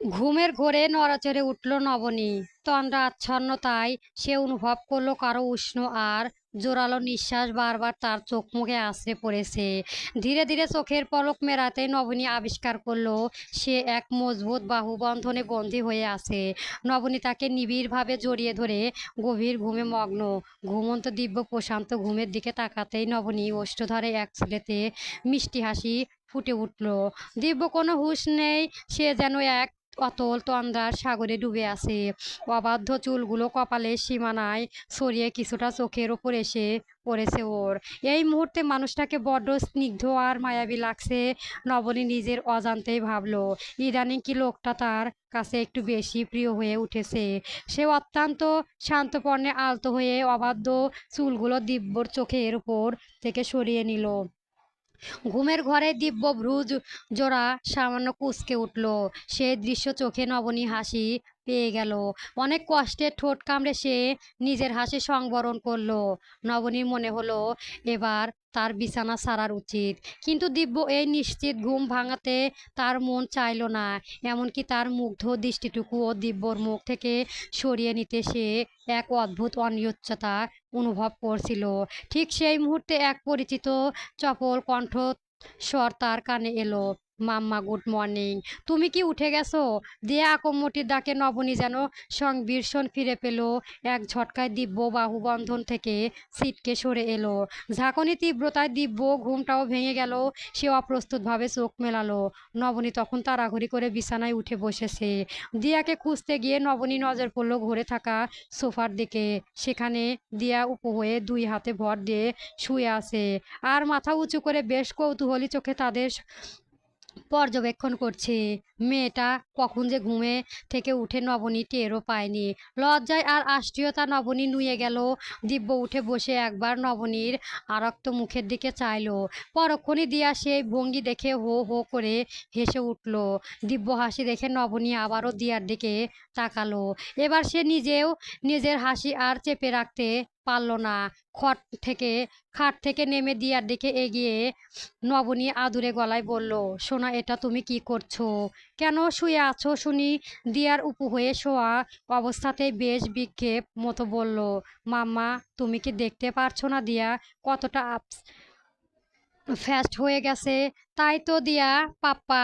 ঘুমের ঘোরে নড়াচড়ে উঠল নবনী। তন্দ্রা আচ্ছন্নতায় সে অনুভব করলো কারো উষ্ণ আর জোরালো নিঃশ্বাস বারবার তার চোখ মুখে আশ্রে পড়েছে। ধীরে ধীরে চোখের পলক মেলাতেই নবনী আবিষ্কার করলো সে এক মজবুত বাহুবন্ধনে বন্দী হয়ে আছে। নবনী তাকে নিবিড়ভাবে জড়িয়ে ধরে গভীর ঘুমে মগ্ন। ঘুমন্ত দিব্য প্রশান্ত ঘুমের দিকে তাকাতেই নবনী ওষ্ঠধরে এক ছেলেতে মিষ্টি হাসি ফুটে উঠল। দিব্য কোনো হুঁশ নেই, সে যেন এক অতল তন্দ্রার সাগরে ডুবে আছে। অবাধ্য চুলগুলো কপালের সীমানায় ছড়িয়ে কিছুটা চোখের ওপর এসে পড়েছে ওর। এই মুহূর্তে মানুষটাকে বড্ড স্নিগ্ধ আর মায়াবী লাগছে। নবনী নিজের অজান্তেই ভাবলো ইদানিং কি লোকটা তার কাছে একটু বেশি প্রিয় হয়ে উঠেছে। সে অত্যন্ত শান্তপর্ণে আলতো হয়ে অবাধ্য চুলগুলো দিব্যর চোখের উপর থেকে সরিয়ে নিল। ঘুমের ঘরে দিব্য ভ্রু জোড়া সামান্য কুঁচকে উঠল। সেই দৃশ্য চোখে নবনী হাসি পেয়ে গেল। অনেক কষ্টে ঠোঁট কামড়ে সে নিজের হাসি সংবরণ করলো। নবনীর মনে হলো এবার তার বিছানা ছাড়ার উচিত, কিন্তু দিব্য এই নিশ্চিত ঘুম ভাঙাতে তার মন চাইল না। এমনকি তার মুগ্ধ দৃষ্টিটুকুও দিব্যর মুখ থেকে সরিয়ে নিতে সে এক অদ্ভুত অনিচ্ছতা অনুভব করছিল। ঠিক সেই মুহূর্তে এক পরিচিত চপল কণ্ঠস্বর তার কানে এলো, মাম্মা গুড মর্নিং। তুমি কি উঠে গেছো? দিয়ে আকম্মটির ডাকে নবনী যেন সংবির্ষণ ফিরে পেল। এক ঝটকায় দিব্য বাহুবন্ধন থেকে ছিটকে সরে এলো। ঝাঁকুনি তীব্রতায় দিব্য ঘুমটাও ভেঙে গেল। সে অপ্রস্তুতভাবে চোখ মেলালো। নবনী তখন তাড়াহুড়ি করে বিছানায় উঠে বসেছে। দিয়াকে খুঁজতে গিয়ে নবনী নজর পড়ল ঘরে থাকা সোফার দিকে। সেখানে দিয়া উপুড় হয়ে দুই হাতে ভর দিয়ে শুয়ে আছে আর মাথা উঁচু করে বেশ কৌতূহলী চোখে তাদের পর্যবেক্ষণ করছে। মেয়েটা কখন যে ঘুমে থেকে উঠে নবনী টেরও পায়নি। লজ্জায় আর আশ্চর্যতা নবনী নুয়ে গেল। দিব্য উঠে বসে একবার নবনীর আরক্ত মুখের দিকে চাইল। পরক্ষণই দিয়া সেই ভঙ্গি দেখে হো হো করে হেসে উঠল। দিব্য হাসি দেখে নবনী আবারও দিয়ার দিকে তাকালো। এবার সে নিজেও নিজের হাসি আর চেপে রাখতে পারল না। খট থেকে খাট থেকে নেমে দিয়ার দিকে এগিয়ে নবনী আদুরে গলায় বলল, সোনা এটা তুমি কি করছো? কেন শুয়ে আছো শুনি? দিয়ার উপুড় হয়ে শোয়া অবস্থাতেই বেশ বিক্ষেপ মতো বলল, মাম্মা তুমি কি দেখতে পারছো না দিয়া কতটা ফ্যাস্ট হয়ে গেছে? তাই তো দিয়া পাপ্পা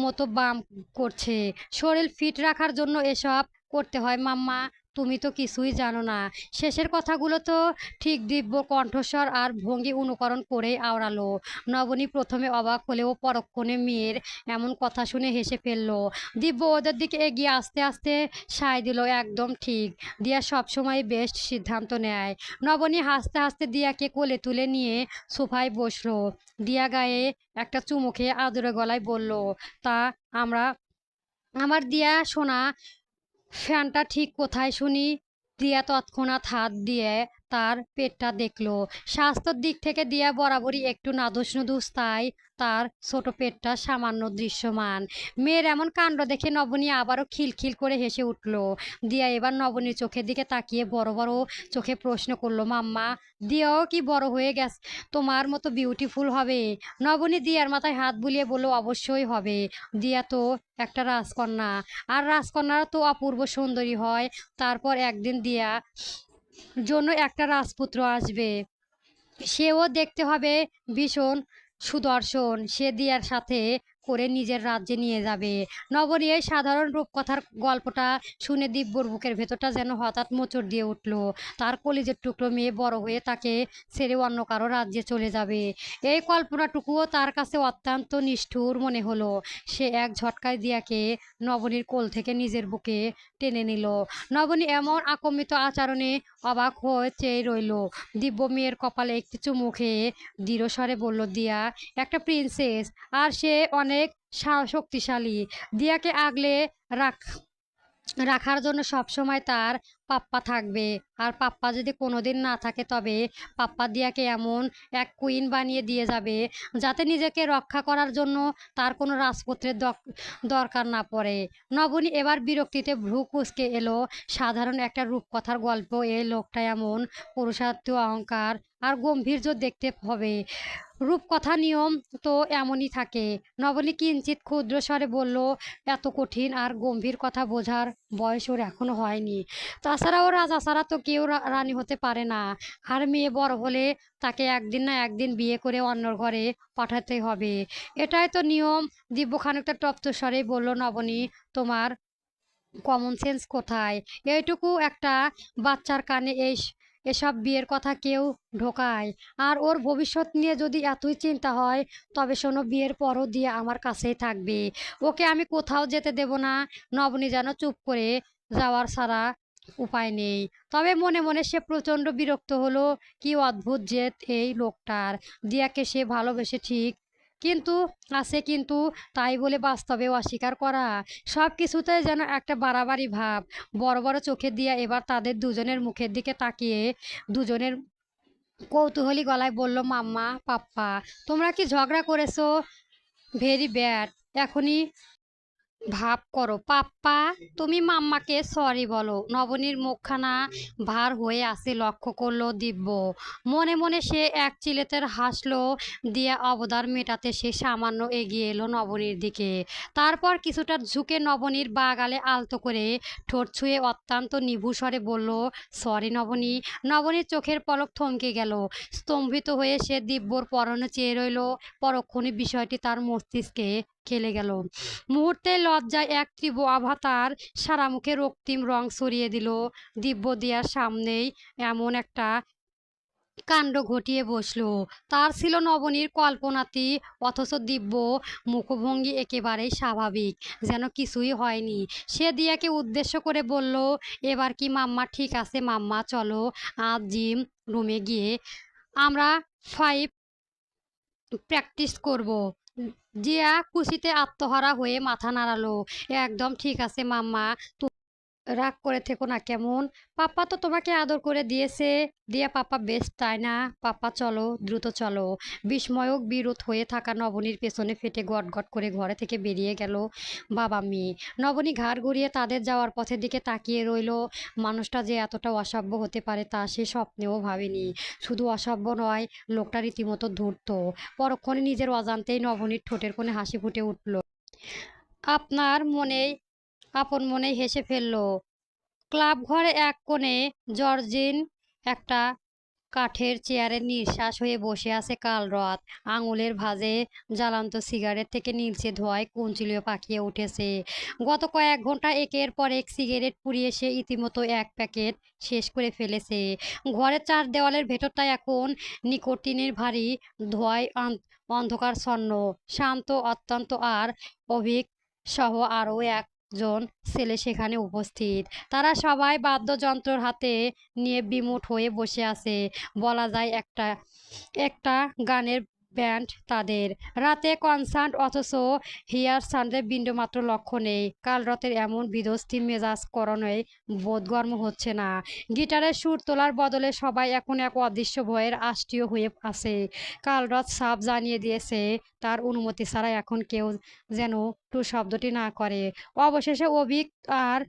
মতো বাম করছে। শরীর ফিট রাখার জন্য এসব করতে হয় মাম্মা। তুমি তো কিছুই জানো না। শেষের কথাগুলো তো ঠিক দিব্য কণ্ঠস্বর আর ভঙ্গি অনুকরণ করেই আওড়ালো। নবনী প্রথমে অবাক হলেও পরক্ষণে মেয়ের এমন কথা শুনে হেসে ফেলল। দিব্য ওদের দিকে এগিয়ে আস্তে আস্তে সায় দিল, একদম ঠিক। দিয়া সবসময় বেস্ট সিদ্ধান্ত নেয়। নবনী হাসতে হাসতে দিয়াকে কোলে তুলে নিয়ে সোফায় বসলো। দিয়া গায়ে একটা চুমু খেয়ে আদুরে গলায় বলল, তা আমরা আমার দিয়া সোনা ফ্যানটা ঠিক কোথায় শুনি? দিয়া তৎক্ষণাৎ হাত দিয়ে তার পেটটা দেখলো। স্বাস্থ্যের দিক থেকে দিয়া বরাবরই একটু নাদুস নুদুস, তাই তার ছোট পেটটা সামান্য দৃশ্যমান। মেয়ের এমন কাণ্ড দেখে নবনী আবারও খিলখিল করে হেসে উঠল। দিয়া এবার নবনীর চোখের দিকে তাকিয়ে বড় বড় চোখে প্রশ্ন করলো, মাম্মা দিয়াও কি বড় হয়ে গেছে তোমার মতো বিউটিফুল হবে? নবনী দিয়ার মাথায় হাত বুলিয়ে বলল, অবশ্যই হবে। দিয়া তো একটা রাজকন্যা, আর রাজকন্যারা তো অপূর্ব সুন্দরী হয়। তারপর একদিন দিয়া জন্য একটা রাজপুত্র আসবে, সেও দেখতে হবে ভীষণ সুদর্শন। সে দিয়ার সাথে করে নিজের রাজ্যে নিয়ে যাবে। নবনী এই সাধারণ রূপকথার গল্পটা শুনে দিব্যর বুকের ভেতরটা যেন হঠাৎ মোচড় দিয়ে উঠল। তার কলিজের টুকরো মেয়ে বড় হয়ে তাকে ছেড়ে অন্য কারো রাজ্যে চলে যাবে, এই কল্পনাটুকুও তার কাছে অত্যন্ত নিষ্ঠুর মনে হলো। সে এক ঝটকায় দিয়াকে নবনীর কোল থেকে নিজের বুকে টেনে নিল। নবনী এমন আকম্মিত আচরণে অবাক হয়ে চেয়ে রইল। দিব্য মেয়ের কপালে একটি চুমু খেয়ে দৃঢ় স্বরে বলল, দিয়া একটা প্রিন্সেস, আর সে অনেক শক্তিশালী। দিয়াকে আগলে রাখ রাখার জন্য সবসময় তার পাপ্পা থাকবে। আর পাপ্পা যদি কোনোদিন না থাকে তবে পাপ্পা দিয়াকে এমন এক কুইন বানিয়ে দিয়ে যাবে যাতে নিজেকে রক্ষা করার জন্য তার কোনো রাজপুত্রের দরকার না পড়ে। নবনী এবার বিরক্তিতে ভ্রু কুঁচকে এলো। সাধারণ একটা রূপকথার গল্প, এই লোকটা এমন পুরুষার্থ, অহংকার আর গম্ভীর্য দেখতে হবে। রূপকথা নিয়ম তো এমনই থাকে। নবনী কিঞ্চিত ক্ষুদ্র স্বরে বলল, এত কঠিন আর গম্ভীর কথা বোঝার বয়স ওর এখনো হয়নি। তাছাড়া ও রাজা ছাড়া তো কেউ রানী হতে পারে না। আর মেয়ে বড় হলে তাকে একদিন না একদিন বিয়ে করে অন্যর ঘরে পাঠাতে হবে, এটাই তো নিয়ম। দিব্য খানিকটা তপ্ত স্বরেই বলল নবনী, তোমার কমন সেন্স কোথায়? এইটুকু একটা বাচ্চার কানে এসব বিয়ের কথা কেউ ঢোকায়? আর ওর ভবিষ্যৎ নিয়ে যদি এতই চিন্তা হয় তবে শোনো, বিয়ের পরও দিয়ে আমার কাছেই থাকবে। ওকে আমি কোথাও যেতে দেব না। নবনী যেন চুপ করে যাওয়ার ছাড়া উপায় নেই। তবে মনে মনে সে প্রচণ্ড বিরক্ত হলো। কি অদ্ভুত জেদ এই লোকটার! দিয়াকে সে ভালোবেসে ঠিক, কিন্তু আছে কিন্তু, তাই বলে বাস্তবে অস্বীকার করা। সব কিছুতেই যেন একটা বাড়াবাড়ি ভাব। বড় বড় চোখে দিয়া এবার তাদের দুজনের মুখের দিকে তাকিয়ে দুজনের কৌতূহলী গলায় বলল, মাম্মা, পাপ্পা, তোমরা কি ঝগড়া করেছো? Very bad. এখনই ভাব করো। পাপ্পা, তুমি মাম্মাকে সরি বলো। নবনীর মুখখানা ভার হয়ে আসে লক্ষ্য করলো দিব্য। মনে মনে সে এক চিলেতের হাসলো। দিয়া অবদার মেটাতে সে সামান্য এগিয়ে এলো নবনীর দিকে। তারপর কিছুটা ঝুঁকে নবনীর বা গালে আলতো করে ঠোঁট ছুঁয়ে অত্যন্ত নিভু স্বরে বলল, সরি নবনী। নবনীর চোখের পলক থমকে গেল। স্তম্ভিত হয়ে সে দিব্যর পরনে চেয়ে রইল। পরক্ষণে বিষয়টি তার মস্তিষ্কে খেলে গেল। মুহূর্তে লজ্জায় এক তীব্র আভা তার সারা মুখে রক্তিম রং ছড়িয়ে দিল। দিব্য দিয়ার সামনেই এমন একটা কাণ্ড ঘটিয়ে বসলো। তার ছিল নবনীর কল্পনাতি, অথচ দিব্য মুখভঙ্গি একেবারেই স্বাভাবিক, যেন কিছুই হয়নি। সে দিয়াকে উদ্দেশ্য করে বলল, এবার কি মাম্মা ঠিক আছে? মাম্মা, চলো আজ জিম রুমে গিয়ে আমরা 5 প্র্যাকটিস করব। জিয়া খুশিতে আত্মহারা হয়ে মাথা নাড়ালো। একদম ঠিক আছে মাম্মা, রাগ করে থেকো না কেমন? পাপ্পা তো তোমাকে আদর করে দিয়েছে। দিয়া পাপ্পা বেস্ট, তাই না? পাপ্পা চলো, দ্রুত চলো। বিস্ময়ক বিরোধ হয়ে থাকা নবনীর পেছনে ফেটে গটগট করে ঘরে থেকে বেরিয়ে গেল বাবা মেয়ে। নবনী ঘাড় ঘুরিয়ে তাদের যাওয়ার পথের দিকে তাকিয়ে রইল। মানুষটা যে এতটা অসভ্য হতে পারে তা সে স্বপ্নেও ভাবেনি। শুধু অসভ্য নয়, লোকটা রীতিমতো ধূর্ত। পরক্ষণে নিজের অজান্তেই নবনীর ঠোঁটের কোণে হাসি ফুটে উঠল। আপনার মনেই আপন মনেই হেসে ফেলল। ক্লাব ঘরে এক কোণে জর্জিন একটা কাঠের চেয়ারে নিঃশ্বাস হয়ে বসে আছে কালরত। আঙুলের ভাঁজে জ্বালান্ত সিগারেট থেকে নীলচে ধোঁয়ায় কুঞ্চিলিও পাকিয়ে উঠেছে। গত কয়েক ঘন্টা একের পর এক সিগারেট পুড়িয়ে সে ইতিমতো এক প্যাকেট শেষ করে ফেলেছে। ঘরের চার দেওয়ালের ভেতরটা এখন নিকোটিনের ভারী ধোঁয়ায় অন্ধকারচ্ছন্ন। শান্ত, অত্যন্ত আর অভিক সহ আরও একজন ছেলে সেখানে উপস্থিত। তারা সবাই বাদ্যযন্ত্র হাতে নিয়ে বিমূঢ় হয়ে বসে আছে। বলা যায় একটা একটা গানের ব্যান্ড তাদের। রাতে কনসার্ট, অথচ হিয়ার সান্ডে বিন্দুমাত্র লক্ষ্য নেই। কাল রাতের এমন বিধ্বস্তি মেজাজ করণে বোধগম্য হচ্ছে না। গিটারের সুর তোলার বদলে সবাই এখন এক অদৃশ্য ভয়ের আষ্টিও হয়ে আছে। কাল রাত সাফ জানিয়ে দিয়েছে, তার অনুমতি ছাড়া এখন কেউ যেন টু শব্দটি না করে। অবশেষে অভিক আর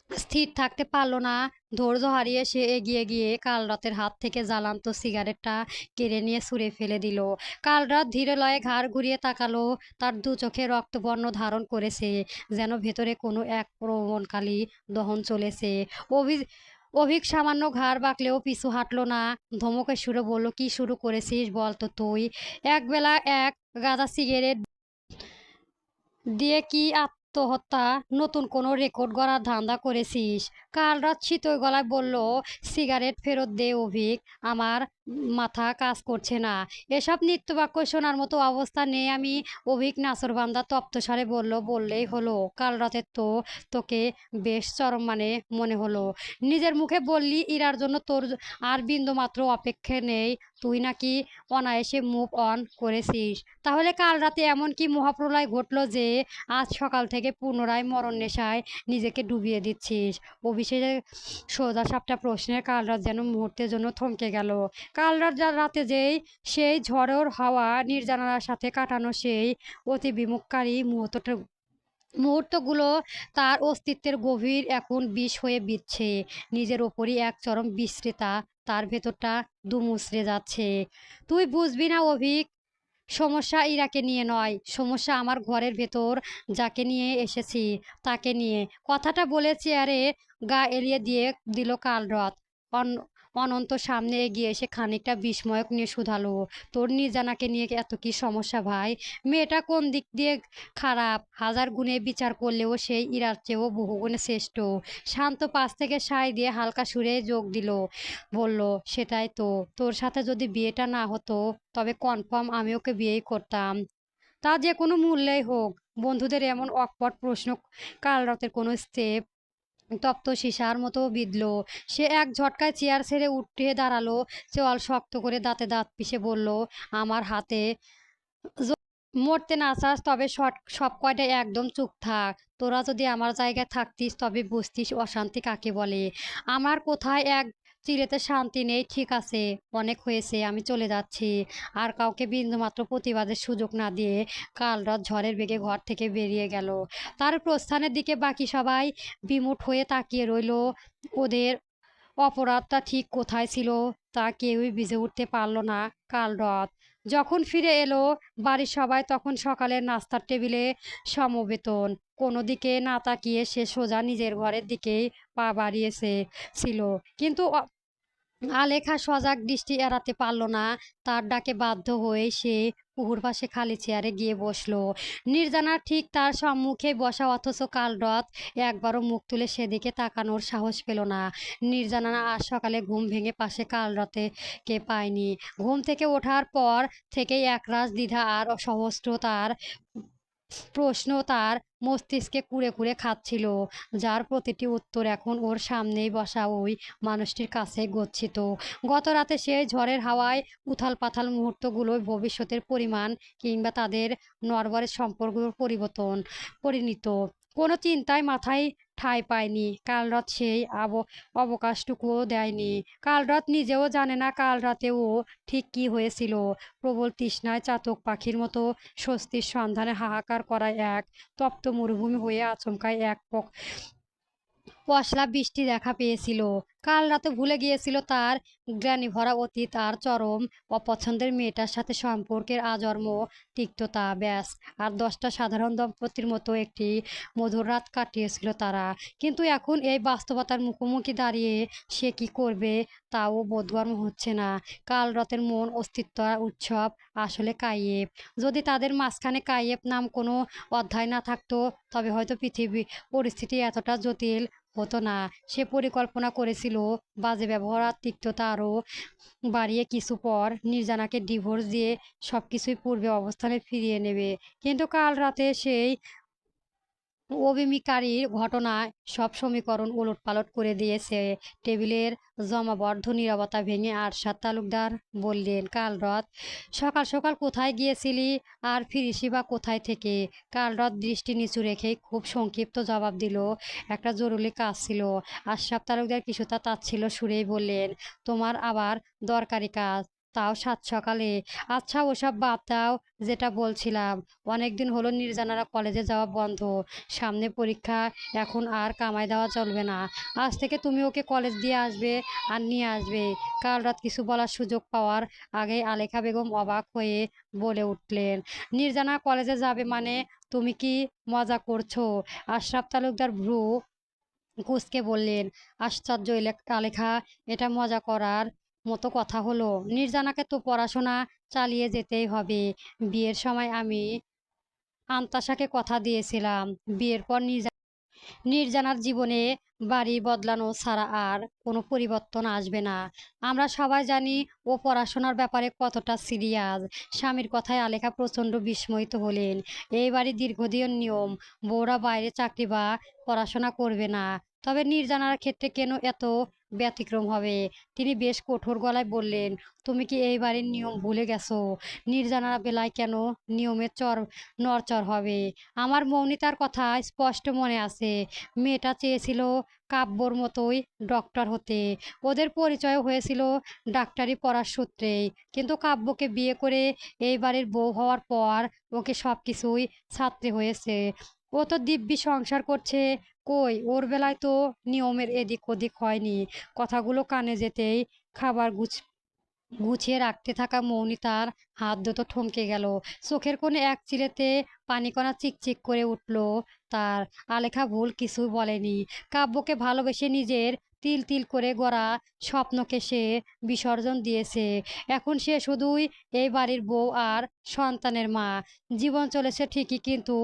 স্থির থাকতে পারল না। ধৈর্য হারিয়ে সে এগিয়ে গিয়ে কালরাতের হাত থেকে জ্বালান্ত সিগারেটটা কেড়ে নিয়ে ছুঁড়ে ফেলে দিল। কালরাত ধীরে লয়ে ঘাড় ঘুরিয়ে তাকালো। তার দু চোখে রক্তবর্ণ ধারণ করেছে, যেন ভেতরে কোনো এক প্রবণকালী দহন চলেছে। অভি অভিক সামান্য ঘাড় বাঁকলেও পিছু হাঁটলো না। ধমকের সুরে বলল, কি শুরু করেছিস বল তো তুই? একবেলা এক গাদা সিগারেট দিয়ে কি আত্মহত্যা নতুন কোনো রেকর্ড গড়ার ধান্দা করেছিস? কাল রাত শীতল গলায় বলল, সিগারেট ফেরত দে অভিক। আমার মাথা কাজ করছে না। এসব নিত্যবাক্য শোনার মতো অবস্থা নেই আমি। অভিক নাছোড়বান্দা তপ্তস্বরে বলল, বললেই হলো। কাল রাতে তো তোকে বেশ চরম মানে মনে হলো। নিজের মুখে বললি ইরার জন্য তোর আর বিন্দুমাত্র অপেক্ষা নেই। তুই নাকি অনায়াসে মুভ অন করেছিস। তাহলে কাল রাতে এমন কি মহাপ্রলয় ঘটলো যে আজ সকাল থেকে পুনরায় মরণ নেশায় নিজেকে ডুবিয়ে দিচ্ছিস? অভিষেকের সোজাসাপটা প্রশ্নের কাল রাত যেন মুহূর্তের জন্য থমকে গেল। কাল রাতে যেই সেই ঝড়ের হাওয়া নির্জনার সাথে কাটানো সেই অতি বিমুখকারী মুহূর্তগুলো তার অস্তিত্বের গভীর এখন বিষ হয়ে বিচ্ছে। নিজের ওপরই এক চরম বিশ্রীতা তার ভেতরটা দুমুচড়ে যাচ্ছে। তুই বুঝবি না অভিক, সমস্যা ইরাকে নিয়ে নয়, সমস্যা আমার ঘরের ভেতর যাকে নিয়ে এসেছি তাকে নিয়ে। কথাটা বলে চেয়ারে গা এলিয়ে দিয়ে দিল কালরথ। অনন্ত সামনে এগিয়ে এসে খানিকটা বিস্ময়ক নিয়ে শুধালো, তোর নির্জানাকে নিয়ে এত কি সমস্যা ভাই? মেয়েটা কোন দিক দিয়ে খারাপ? হাজার গুণে বিচার করলেও সেই ইরার চেয়েও বহুগুণে শ্রেষ্ঠ। শান্ত পাশ থেকে সায় দিয়ে হালকা সুরে যোগ দিল, বলল, সেটাই তো। তোর সাথে যদি বিয়েটা না হতো তবে কনফার্ম আমি ওকে বিয়েই করতাম, তা যে কোনো মূল্যেই হোক। বন্ধুদের এমন অকপট প্রশ্ন কালরাতের কোনো স্টেপ তপ্ত সীসার মতো বিঁধল। সে এক ঝটকায় চেয়ার ছেড়ে উঠে দাঁড়ালো, চোয়াল শক্ত করে দাঁতে দাঁত পিষে বলল, আমার হাতে মরতে না চাস তবে সব কয়টা একদম চুপ থাক। তোরা যদি আমার জায়গায় থাকতিস তবে বুঝতিস অশান্তি কাকে বলে। আমার কোথায় এক চিলেতে শান্তি নেই। ঠিক আছে, অনেক হয়েছে, আমি চলে যাচ্ছি। আর কাউকে বিন্দুমাত্র প্রতিবাদের সুযোগ না দিয়ে কালরাত ঝড়ের বেগে ঘর থেকে বেরিয়ে গেল। তার প্রস্থানের দিকে বাকি সবাই বিমুখ হয়ে তাকিয়ে রইল। ওদের অপরাধটা ঠিক কোথায় ছিল তা কেউই বুঝে উঠতে পারল না। কাল রাত যখন ফিরে এলো বাড়ির সবাই তখন সকালের নাস্তার টেবিলে সমবেতন। কোনো দিকে না তাকিয়ে সে সোজা নিজের ঘরের দিকেই পা বাড়িয়েছে ছিল, কিন্তু আলেখা সজাগ দৃষ্টি এড়াতে পারল না। তার ডাকে বাধ্য হয়ে সে পুকুর পাশে খালি চেয়ারে গিয়ে বসলো। নির্জানা ঠিক তার সম্মুখে বসা, অথচ কালরথ একবারও মুখ তুলে সেদিকে তাকানোর সাহস পেল না। নির্জানা আজ সকালে ঘুম ভেঙে পাশে কালরথে কে পায়নি। ঘুম থেকে ওঠার পর থেকেই একরাশ দ্বিধা আর অসহস্রতার প্রশ্ন তার মস্তিষ্কে কুরে কুরে খাচ্ছিল, যার প্রতিটি উত্তর এখন ওর সামনেই বসা ওই মানুষটির কাছে গচ্ছিত। গত রাতে সেই ঝড়ের হাওয়ায় উথাল পাথাল মুহূর্তগুলোর ভবিষ্যতের পরিমাণ কিংবা তাদের নরবরের সম্পর্কগুলোর পরিণত কোনো চিন্তায় মাথায় ঠাঁই পায়নি। কালরাত সেই অবকাশটুকুও দেয়নি। কালরাত নিজেও জানে না কাল রাতে ও ঠিক কী হয়েছিল। প্রবল তৃষ্ণায় চাতক পাখির মতো স্বস্তির সন্ধানে হাহাকার করায় এক তপ্ত মরুভূমি হয়ে আচমকায় এক পশলা বৃষ্টি দেখা পেয়েছিল। কাল রাতে ভুলে গিয়েছিল তার গ্লানিভরা অতীত আর চরম অপছন্দের মেয়েটার সাথে সম্পর্কের আজন্ম তিক্ততা। ব্যাস, আর 10টা সাধারণ দম্পতির মতো একটি মধুর রাত কাটিয়েছিল তারা। কিন্তু এখন এই বাস্তবতার মুখোমুখি দাঁড়িয়ে সে কি করবে তাও বোধগম্য হচ্ছে না। কাল রাতের মন অস্তিত্ব উৎসব আসলে কাইয়েব। যদি তাদের মাঝখানে কাইয়েব নাম কোনো অধ্যায় না থাকতো তবে হয়তো পরিস্থিতি এতটা জটিল হতো না। সে পরিকল্পনা করেছিল বাজে ব্যবহার আর তিক্ততা আরও বাড়িয়ে কিছু পর নির্জানাকে ডিভোর্স দিয়ে সব কিছুই পূর্বে অবস্থানে ফিরিয়ে নেবে। কিন্তু কাল রাতে সেই অবিমিকারীর ঘটনায় সব সমীকরণ ওলটপালট করে দিয়েছে। টেবিলের জমাবদ্ধ নীরবতা ভেঙে আরশাদ তালুকদার বললেন, কালরথ, সকাল সকাল কোথায় গিয়েছিলি আর ফিরিসি বা কোথায় থেকে? কালরথ দৃষ্টি নিচু রেখেই খুব সংক্ষিপ্ত জবাব দিল, একটা জরুরি কাজ ছিল। আশরাফ তালুকদার কিছুটা তাচ্ছিল্য সুরেই বললেন, তোমার আবার দরকারি কাজ, তাও সাত সকালে? আচ্ছা ওসব বাদ দাও, যেটা বলছিলাম, অনেকদিন হলো নির্জানারা কলেজে যাওয়া বন্ধ, সামনে পরীক্ষা, এখন আর কামাই দেওয়া চলবে না। আজ থেকে তুমি ওকে কলেজ দিয়ে আসবে আর নিয়ে আসবে। কাল রাত কিছু বলার সুযোগ পাওয়ার আগেই আলেখা বেগম অবাক হয়ে বলে উঠলেন, নির্জানা কলেজে যাবে মানে? তুমি কি মজা করছো? আশরাফ তালুকদার ভ্রু কুঁচকে বললেন, আশ্চর্য আলেখা, এটা মজা করার মতো কথা হলো? নির্জানাকে তো পড়াশোনা চালিয়ে যেতেই হবে। বিয়ের সময় আমি আন্তাশাকে কথা দিয়েছিলাম, বিয়ের পর নির্জানার জীবনে বাড়ি বদলানো ছাড়া আর কোনো পরিবর্তন আসবে না। আমরা সবাই জানি ও পড়াশোনার ব্যাপারে কতটা সিরিয়াস। স্বামীর কথায় আলেখা প্রচণ্ড বিস্ময়িত হলেন। এই বাড়ির দীর্ঘদিন নিয়ম, বউরা বাইরে চাকরি বা পড়াশোনা করবে না। তবে নির্জানার ক্ষেত্রে কেন এত ব্যতিক্রম হবে? তিনি বেশ কঠোর গলায় বললেন, তুমি কি এই বাড়ির নিয়ম ভুলে গেছো? নির্জানার বেলায় কেন নিয়মের নড়চড় হবে? আমার মৌনিতার কথা স্পষ্ট মনে আছে। মেয়েটা চেয়েছিল কাব্যর মতোই ডক্টর হতে। ওদের পরিচয় হয়েছিল ডাক্তারি পড়ার সূত্রেই। কিন্তু কাব্যকে বিয়ে করে এই বাড়ির বউ হওয়ার পর ওকে সব কিছুই ছাড়তে হয়েছে। ও তো দিব্যি সংসার করছে। কই ওর বেলায় তো নিয়মের এদিক ওদিক হয়নি। কথাগুলো কানে যেতেই খাবার গুছিয়ে রাখতে থাকা মৌমিতার হাত দুটো থমকে গেল। চোখের কোণে এক চিলেতে পানিকণা চিকচিক করে উঠল তার। আলেখা ভুল কিছু বলেনি। কাব্যকে ভালোবেসে নিজের তিল তিল করে গড়া স্বপ্নকে সে বিসর্জন দিয়েছে। এখন সে শুধুই এই বাড়ির বউ আর সন্তানের মা। জীবন চলেছে ঠিকই, কিন্তু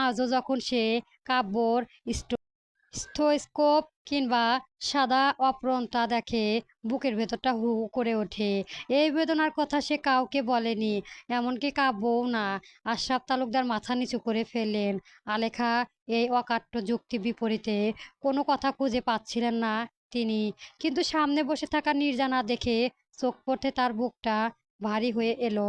আজও যখন সে কাব্যর স্টেথোস্কোপ কিংবা সাদা অপরনটা দেখে, বুকের ভেতরটা হু হু করে ওঠে। এই বেদনার কথা সে কাউকে বলেনি, এমনকি কাব্যও না। আশরাফ তালুকদার মাথা নিচু করে ফেললেন। আলেখা এই অকাট্য যুক্তি বিপরীতে কোনো কথা খুঁজে পাচ্ছিলেন না তিনি। কিন্তু সামনে বসে থাকা নির্জানা দেখে চোখ পড়তে তার বুকটা ভারী হয়ে এলো।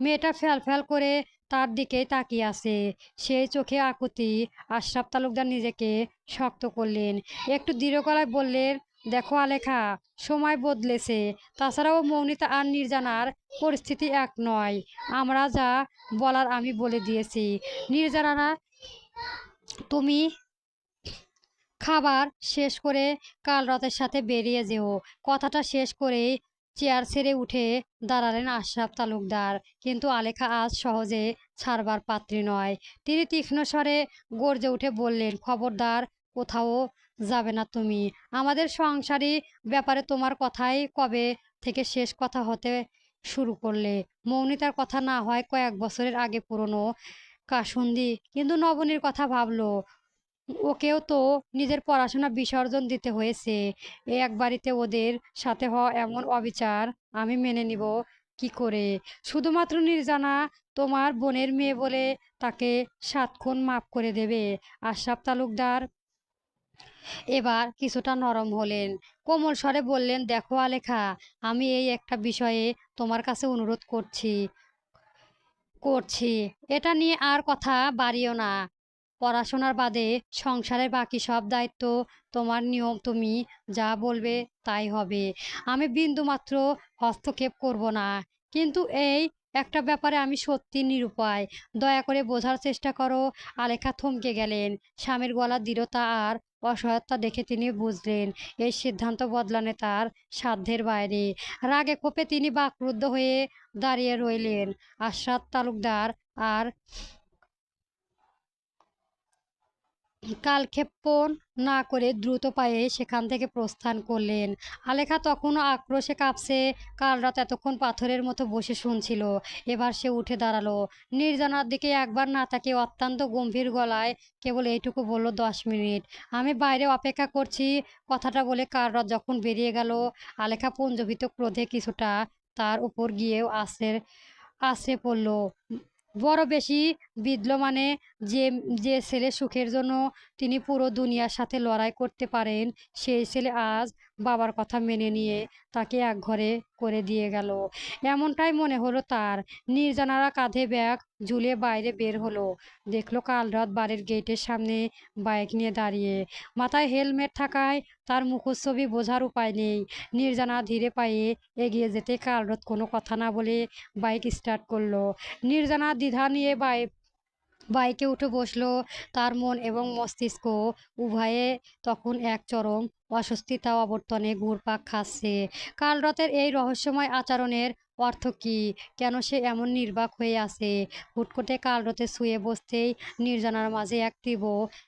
মেয়েটা ফ্যাল ফ্যাল করে তার দিকেই তাকিয়ে আছে, সেই চোখে আকুতি। আশরাফ তালুকদার নিজেকে শক্ত করলেন। একটু দৃঢ় গলায় বললেন, দেখো আলেখা, সময় বদলেছে। তাছাড়াও মৌনিতা আর নির্জানার পরিস্থিতি এক নয়। আমরা যা বলার আমি বলে দিয়েছি। নির্জানা, তুমি খাবার শেষ করে কাল রাতের সাথে বেরিয়ে যেও। কথাটা শেষ করেই চেয়ার ছেড়ে উঠে দাঁড়ালেন আশরাফ তালুকদার। কিন্তু আলেখা আজ সহজে ছাড়বার পাত্রী নয়। তিনি তীক্ষ্ণ স্বরে গর্জে উঠে বললেন, খবরদার, কোথাও যাবে না তুমি। আমাদের সংসারী ব্যাপারে তোমার কথাই কবে থেকে শেষ কথা হতে শুরু করলে? মৌনিতার কথা না হয় কয়েক বছরের আগে পুরনো কাসুন্দি, কিন্তু নবনীর কথা ভাবলো। ওকেও তো নিজের পড়াশোনা বিসর্জন দিতে হয়েছে। এ এক বাড়িতে ওদের সাথে হওয়া এমন অবিচার আমি মেনে নিব কি করে? শুধুমাত্র নির্জানা তোমার বোনের মেয়ে বলে তাকে 7 খুন মাফ করে দেবে? আশরাফ তালুকদার এবার কিছুটা নরম হলেন। কোমল স্বরে বললেন, দেখো আলেখা, আমি এই একটা বিষয়ে তোমার কাছে অনুরোধ করছি। এটা নিয়ে আর কথা বাড়িও না। পড়াশোনার বাদে সংসারের বাকি সব দায়িত্ব তোমার। নিয়ম তুমি যা বলবে তাই হবে। আমি বিন্দুমাত্র হস্তক্ষেপ করব না। কিন্তু এই একটা ব্যাপারে আমি সত্যি নিরুপায়। দয়া করে বোঝার চেষ্টা করো। আলেখা থমকে গেলেন। স্বামীর গলার দৃঢ়তা আর অসহায়তা দেখে তিনি বুঝলেন এই সিদ্ধান্ত বদলানো তার সাধ্যের বাইরে। রাগে ক্ষোভে তিনি বাকরুদ্ধ হয়ে দাঁড়িয়ে রইলেন। আশরাফ তালুকদার আর কালক্ষেপণ না করে দ্রুত পায়ে সেখান থেকে প্রস্থান করলেন। আলেখা তখনও আক্রোশে কাঁপছে। কাল রাত এতক্ষণ পাথরের মতো বসে শুনছিল। এবার সে উঠে দাঁড়ালো। নির্জনার দিকে একবার না তাকিয়ে অত্যন্ত গম্ভীর গলায় কেবল এইটুকু বলল, 10 মিনিট আমি বাইরে অপেক্ষা করছি। কথাটা বলে কাল রাত যখন বেরিয়ে গেল, আলেখা পুঞ্জভীত ক্রোধে কিছুটা তার উপর গিয়েও আছড়ে আছড়ে পড়ল। বড় বেশি বিঁধল মানে? যে যে ছেলে সুখের জন্য তিনি পুরো দুনিয়ার সাথে লড়াই করতে পারেন, সেই ছেলে আজ বাবার কথা মেনে নিয়ে তাকে একঘরে করে দিয়ে গেল। এমনটাই মনে হলো তার। নির্জানারা কাঁধে ব্যাগ ঝুলিয়ে বাইরে বের হলো। দেখলো কাল রাত বাড়ির গেটের সামনে বাইক নিয়ে দাঁড়িয়ে। মাথায় হেলমেট থাকায় তার মুখচ্ছবি বোঝার উপায় নেই। নির্জানা ধীরে পায়ে এগিয়ে যেতে কাল রাত কোনো কথা না বলে বাইক স্টার্ট করলো। নির্জানা দ্বিধা নিয়ে বাইকে উঠে বসলো। তার মন এবং মস্তিষ্ক উভয়ে তখন এক চরম অস্বস্তিতা অবর্তনে ঘুরপাক খাচ্ছে। কাল রাতের এই রহস্যময় আচরণের অর্থ কী? কেন সে এমন নির্বাক হয়ে আছে? হুট করে কাল রাতে শুয়ে বসতেই নির্জনার মাঝে এক তীব্র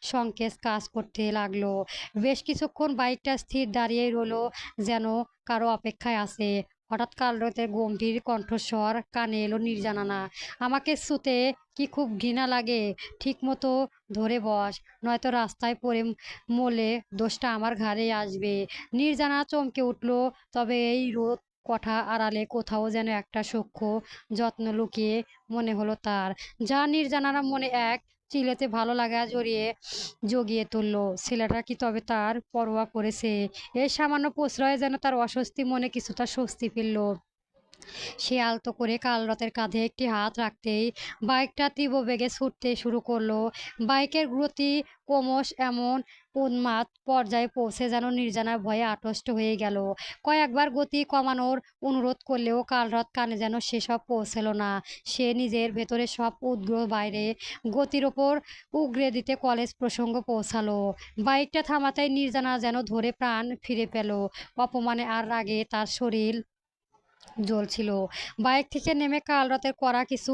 সংকেত কাজ করতে লাগলো। বেশ কিছুক্ষণ বাইকটা স্থির দাঁড়িয়েই রইলো, যেন কারো অপেক্ষায় আছে। হঠাৎ কালরাতের গম্ভীর কণ্ঠস্বর কানে এলো নির্জানানা। আমাকে ছুঁতে কি খুব ঘৃণা লাগে? ঠিক মতো ধরে বস, নয়তো রাস্তায় পড়ে মরলে দোষটা আমার ঘাড়েই আসবে। নির্জানা চমকে উঠল, তবে এই রোদ কঠা আড়ালে কোথাও যেন একটা সূক্ষ্ম যত্ন লুকিয়ে মনে হলো তার, যা নির্জানার মনে এক চিলেতে ভালো লাগা জগিয়ে তুলল। ছেলেটা কি তবে তার পরোয়া করেছে? এই সামান্য প্রশ্রয়ে যেন তার অস্বস্তি মনে কিছুটা স্বস্তি ফিরল। সে আলতো করে কালরতের কাঁধে একটি হাত রাখতেই বাইকটা তীব্র বেগে ছুটতে শুরু করলো। বাইকের গতি ক্রমশ এমন উন্মাদ পর্যায়ে পৌঁছে যেন নির্জানার ভয়ে আড়ষ্ট হয়ে গেল। কয়েকবার গতি কমানোর অনুরোধ করলেও কালরত কানে যেন সেসব পৌঁছল না। সে নিজের ভেতরে সব উদ্গ্রহ বাইরে গতির ওপর উগরে দিতে কলেজ প্রসঙ্গ পৌঁছালো। বাইকটা থামাতেই নির্জানা যেন ধরে প্রাণ ফিরে পেল। অপমানে আর রাগে তার শরীর জ্বলছিল। বাইক থেকে নেমে কালরতের কড়া কিছু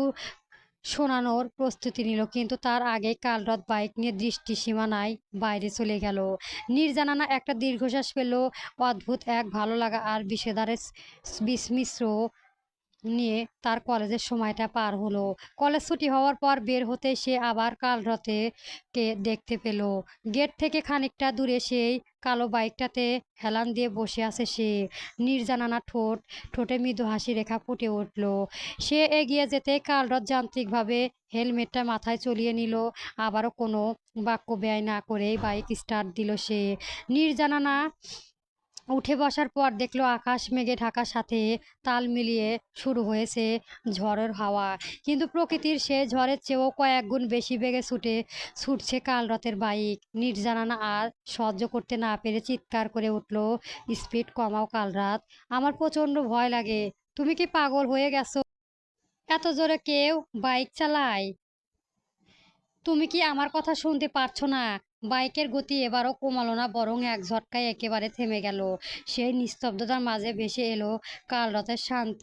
শোনানোর প্রস্তুতি নিল, কিন্তু তার আগেই কালরত বাইক নিয়ে দৃষ্টি সীমানায় বাইরে চলে গেল। নির্জানানা একটা দীর্ঘশ্বাস পেল। অদ্ভুত এক ভালো লাগা আর বিষেদারের বিস্মিশ্র নিয়ে তার কলেজের সময়টা পার হলো। কলেজ ছুটি হওয়ার পর বের হতে সে আবার কালরতে কে দেখতে পেল। গেট থেকে খানিকটা দূরে সেই কালো বাইকটাতে হেলান দিয়ে বসে আছে সে। নির্জানানা ঠোঁটে মৃদু হাসি রেখা ফুটে উঠল। সে এগিয়ে যেতে কালরত যান্ত্রিকভাবে হেলমেটটা মাথায় চলিয়ে নিল। আবারও কোনো বাক্য ব্যয় না করেই বাইক স্টার্ট দিল সে। নির্জানানা উঠে বসার পর দেখলো আকাশ মেঘে ঢাকার সাথে তাল মিলিয়ে শুরু হয়েছে ঝড়ের হাওয়া, কিন্তু প্রকৃতির সে ঝড়ের চেয়েও কয়েক গুণ বেশি বেগে ছুটছে কালরতের বাইক। নির্জানানা আর সহ্য করতে না পেরে চিৎকার করে উঠল, স্পিড কমাও কালরাত, আমার প্রচণ্ড ভয় লাগে। তুমি কি পাগল হয়ে গেছো? এত জোরে কেউ বাইক চালায়? তুমি কি আমার কথা শুনতে পারছো না? বাইকের গতি এবারও কমালো না, বরং এক ঝটকায় একেবারে থেমে গেল। সেই নিস্তব্ধতার মাঝে ভেসে এলো কালরতের শান্ত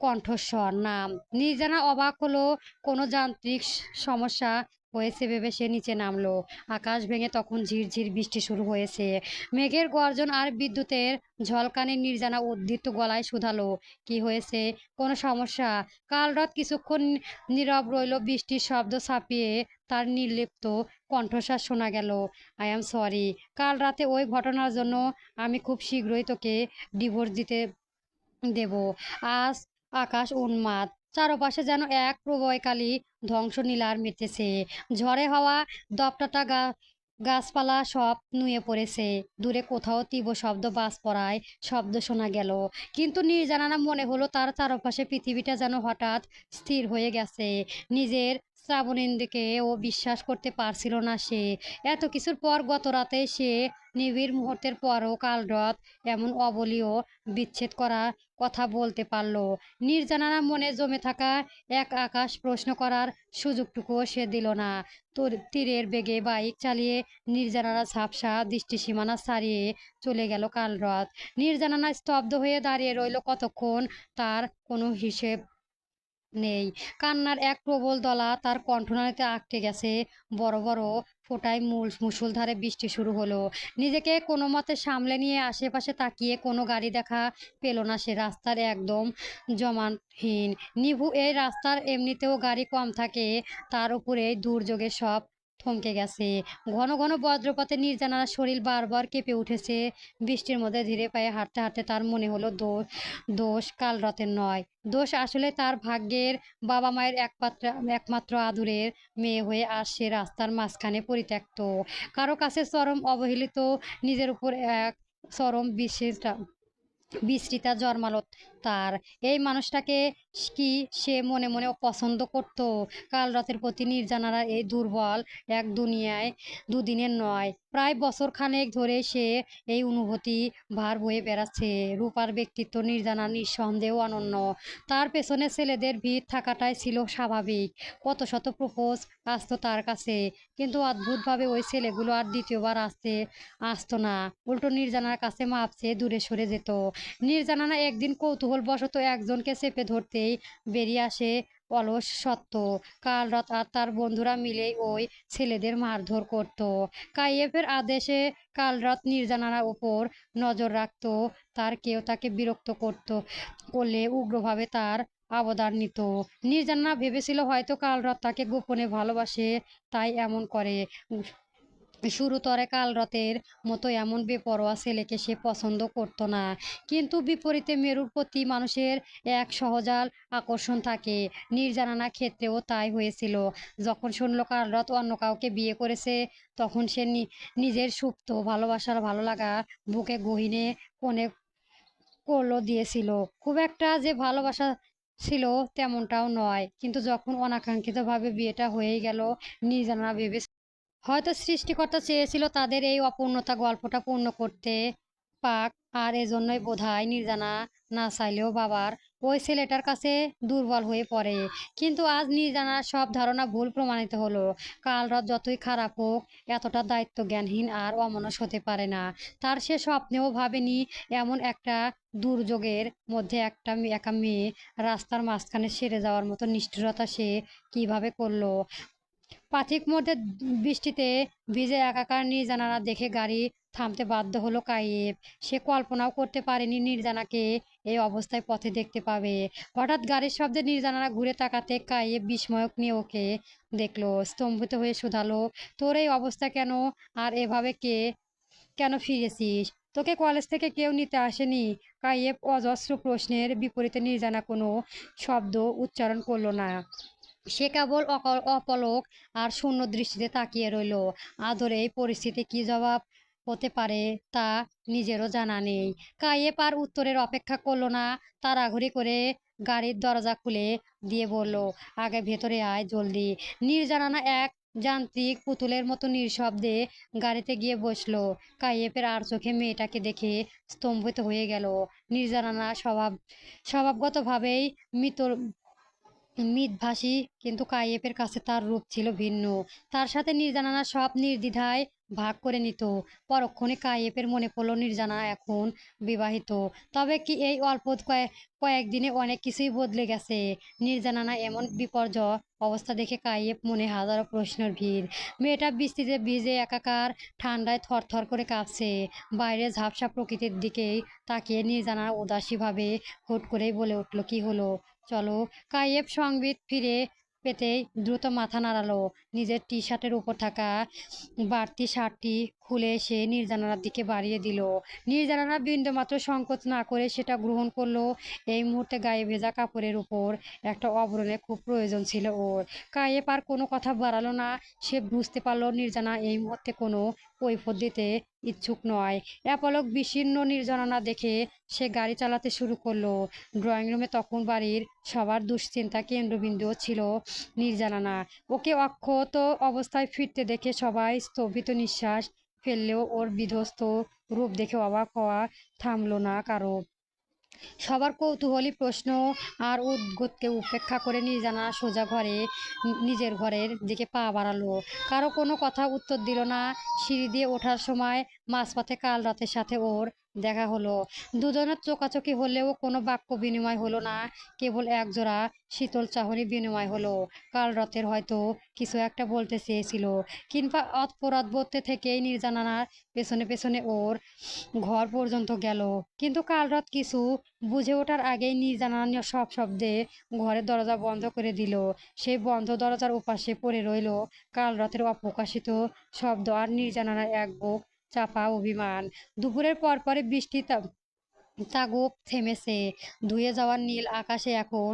কণ্ঠস্বর, নাম। নির্জানা অবাক হলো। কোনো যান্ত্রিক সমস্যা হয়েছে ভেবে সে নিচে নামলো। আকাশ ভেঙে তখন ঝিরঝির বৃষ্টি শুরু হয়েছে। মেঘের গর্জন আর বিদ্যুতের ঝলকানি নির্জানা উদ্দীপ্ত গলায় শুধালো, কি হয়েছে? কোনো সমস্যা? কালরাত কিছুক্ষণ নীরব রইল। বৃষ্টির শব্দ ছাপিয়ে তার নির্লিপ্ত কণ্ঠস্বর শোনা গেল, আই অ্যাম সরি। কাল রাতে ওই ঘটনার জন্য আমি খুব শীঘ্রই তোকে ডিভোর্স দিতে দেব। আজ আকাশ উন্মাদ, চারপাশে যেন এক প্রবয়কালী ধ্বংসলীলার মেতেছে। ঝড়ে হওয়া দপটাটা গাছপালা সব নুয়ে পড়েছে। দূরে কোথাও তীব্র শব্দ বাজ পড়ায় শব্দ শোনা গেল, কিন্তু নির্জানানা মনে হলো তার চারপাশে পৃথিবীটা যেন হঠাৎ স্থির হয়ে গেছে। নিজের শ্রাবণেন্দুকে ও বিশ্বাস করতে পারছিল না সে। এত কিছুর পর গত রাতে সে নিবিড় মুহূর্তের পরও কালরত এমন অবলীয় বিচ্ছেদ করা কথা বলতে পারল। নির্জানার মনে জমে থাকা এক আকাশ প্রশ্ন করার সুযোগটুকুও সে দিল না। তীরের বেগে বাইক চালিয়ে নির্জানারা ঝাপসা দৃষ্টিসীমানা ছাড়িয়ে চলে গেল কালরত। নির্জানানা স্তব্ধ হয়ে দাঁড়িয়ে রইল কতক্ষণ, তার কোনো হিসেব নেই। কান্নার এক প্রবল দলা তার কণ্ঠনালীতে আটকে গেছে। বড় বড় ফোঁটায় মুষলধারে বৃষ্টি শুরু হলো। নিজেকে কোনো মতে সামলে নিয়ে আশেপাশে তাকিয়ে কোনো গাড়ি দেখা পেল না সে। রাস্তার একদম জমাটহীন নিভু এই রাস্তার, এমনিতেও গাড়ি কম থাকে, তার উপরে দুর্যোগে সব থমকে গেছে। ঘন ঘন বজ্রপাতে নির্জানার শরীর বারবার কেঁপে উঠেছে। বৃষ্টির মধ্যে ধীরে পায়ে হাঁটতে হাঁটতে তার মনে হলো দোষ কালরতের নয়, দোষ আসলে তার ভাগ্যের। বাবা মায়ের একমাত্র আদুরের মেয়ে হয়ে আজ সে রাস্তার মাঝখানে পরিত্যক্ত, কারো কাছে চরম অবহেলিত। নিজের উপর এক চরম বিশ্রিতা জন্মালো তার। এই মানুষটাকে কি সে মনে মনে পছন্দ করত? কাল রাতের প্রতি নির্জানারা এই দুর্বল এক দুনিয়ায় দুদিনের নয়, প্রায় বছর খানেক ধরে সে এই অনুভূতি ভার বয়ে বেড়াচ্ছে। রূপার ব্যক্তিত্ব নির্জানা নিঃসন্দেহ অনন্য। তার পেছনে ছেলেদের ভিড় থাকাটাই ছিল স্বাভাবিক। কত শত প্রপোজ আসতো তার কাছে, কিন্তু অদ্ভুতভাবে ওই ছেলেগুলো আর দ্বিতীয়বার আসতো না। উল্টো নির্জানার কাছে মাপ চেয়ে দূরে সরে যেত। নির্জানানা একদিন কৌতূহলবশত একজনকে চেপে ধরতেই বেরিয়ে আসে অলস সত্ত্ব। কালরাত আর তার বন্ধুরা মিলেই ওই ছেলেদের মারধর করত। কাইয়েফের আদেশে কালরাত নির্জানার উপর নজর রাখত। তার কেউ তাকে বিরক্ত করলে উগ্রভাবে তার অবদান নিত। নির্জানা ভেবেছিল হয়তো কালরাত তাকে গোপনে ভালোবাসে, তাই এমন করে। শুরুতরে কালরতের মতো এমন বেপরোয়া ছেলেকে সে পছন্দ করতো না, কিন্তু বিপরীতে মেরুর প্রতি মানুষের এক সহজাল আকর্ষণ থাকে। নির্জানানা ক্ষেত্রেও তাই হয়েছিল। যখন শুনল কালরত অন্য কাউকে বিয়ে করেছে, তখন সে নিজের সুপ্ত ভালোবাসার ভালো লাগা বুকে গহীনে কোণে করলো দিয়েছিল। খুব একটা যে ভালোবাসা ছিল তেমনটাও নয়, কিন্তু যখন অনাকাঙ্ক্ষিতভাবে বিয়েটা হয়েই গেল, নির্জানা ভেবে হয়তো সৃষ্টিকর্তা চেয়েছিল তাদের এই অপূর্ণতা গল্পটা পূর্ণ করতে পাক, আর এজন্যই বোধহয় নির্জানা না চাইলেও বাবার ওই ছেলেটার কাছে দুর্বল হয়ে পড়ে। কিন্তু আজ নির্জানার সব ধারণা ভুল প্রমাণিত হলো। কাল রাত যতই খারাপ হোক, এতটা দায়িত্ব জ্ঞানহীন আর অমানুষ হতে পারে না। তার সে স্বপ্নেও ভাবেনি এমন একটা দুর্যোগের মধ্যে একা মেয়ে রাস্তার মাঝখানে সেরে যাওয়ার মতো নিষ্ঠুরতা সে কিভাবে করলো। পাথিক মধ্যে বৃষ্টিতে ভিজে একাকার নির্জানারা দেখে গাড়ি থামতে বাধ্য হলো কাইয়েব। সে কল্পনাও করতে পারেনি নির্জানাকে এই অবস্থায় পথে দেখতে পাবে। হঠাৎ গাড়ির শব্দে নির্জানারা ঘুরে তাকাতে কাইয়েব বিস্ময়ক নিয়ে ওকে দেখলো। স্তম্ভিত হয়ে শুধালো, তোর এই অবস্থা কেন? আর এভাবে কেন ফিরেছিস? তোকে কলেজ থেকে কেউ নিতে আসেনি? কাইয়েব অজস্র প্রশ্নের বিপরীতে নির্জানা কোনো শব্দ উচ্চারণ করলো না। সে কেবল অপলক আর শূন্য দৃষ্টিতে তাকিয়ে রইল। আদরে এই পরিস্থিতি কি জবাব হতে পারে তা নিজেরও জানা নেই। কাইয়েপ আর উত্তরের অপেক্ষা করলো না, তাড়াহুড়ি করে গাড়ির দরজা খুলে দিয়ে বলল, আগে ভেতরে আয় জলদি। নির্জানানা এক যান্ত্রিক পুতুলের মতো নিঃশব্দে গাড়িতে গিয়ে বসলো। কাইয়েপের আর চোখে মেয়েটাকে দেখে স্তম্ভিত হয়ে গেল। নির্জানানা স্বভাবগতভাবেই মৃত মিতভাষী, কিন্তু কাইয়েপের কাছে তার রূপ ছিল ভিন্ন। তার সাথে নির্জানানা সব নির্দ্বিধায় ভাগ করে নিত। পরক্ষণে কাইয়েপের মনে পড়ল নির্জানা এখন বিবাহিত। তবে কি এই অল্প কয়েকদিনে অনেক কিছুই বদলে গেছে? নির্জানানা এমন বিপর্যয় অবস্থা দেখে কাইয়েপ মনে হাজারো প্রশ্নের ভিড়। মেয়েটা বৃষ্টিতে ভিজে একাকার, ঠান্ডায় থরথর করে কাঁপছে। বাইরে ঝাপসা প্রকৃতির দিকেই তাকিয়ে নির্জানা উদাসীভাবে হুট করেই বলে উঠল, কি হলো? চলো। কাইয়েব সংবিত ফিরে পেতেই দ্রুত মাথা নাড়ালো। নিজের টি শার্টের উপর থাকা বাড়তি শার্টটি খুলে সে নির্জানার দিকে বাড়িয়ে দিল। নির্জানারা বিন্দুমাত্র সংকোচ না করে সেটা গ্রহণ করলো। এই মুহূর্তে গায়ে ভেজা কাপড়ের উপর একটা আবরণের খুব প্রয়োজন ছিল ওর। কাইয়েব আর কোনো কথা বাড়ালো না। সে বুঝতে পারলো নির্জানা এই মুহূর্তে কোনো কৈফিয়ত দিতে ইচ্ছুক নয়। অ্যাপলক বিশীর্ণ নির্জনতা দেখে সে গাড়ি চালাতে শুরু করলো। ড্রয়িং রুমে তখন বাড়ির সবার দুশ্চিন্তা কেন্দ্রবিন্দুও ছিল নির্জানানা। ওকে অক্ষত অবস্থায় ফিরতে দেখে সবাই স্থগিত নিঃশ্বাস ফেললেও ওর বিধ্বস্ত রূপ দেখে অবাক হওয়া থামলো না কারো। সবার কৌতূহলী প্রশ্ন আর উদ্গতকে উপেক্ষা করে নির্জানা সোজা নিজের ঘরের দিকে পা বাড়ালো। কারো কোনো কথা উত্তর দিল না। সিঁড়ি দিয়ে ওঠার সময় মাঝপথে কাল রাতের সাথে ওর দেখা হলো। দুজনের চোকাচোকি হলেও কোনো বাক্য বিনিময় হলো না, কেবল একজোড়া শীতল চাহনি বিনিময় হলো। কাল রাতের হয়তো কিছু একটা বলতে চেয়েছিল, কিংবা অপরাধবোধে থেকেই নির্জানার পেছনে পেছনে ওর ঘর পর্যন্ত গেল। কিন্তু কাল রাত কিছু বুঝে ওঠার আগেই নির্জানানীয় সব শব্দে ঘরের দরজা বন্ধ করে দিল। সেই বন্ধ দরজার উপাসে পড়ে রইল কাল রাতের অপ্রকাশিত শব্দ আর নির্জানার এক বুক চাপা অভিমান। দুপুরের পরে বৃষ্টি তাগুক থেমেছে। ধুয়ে যাওয়ার নীল আকাশে এখন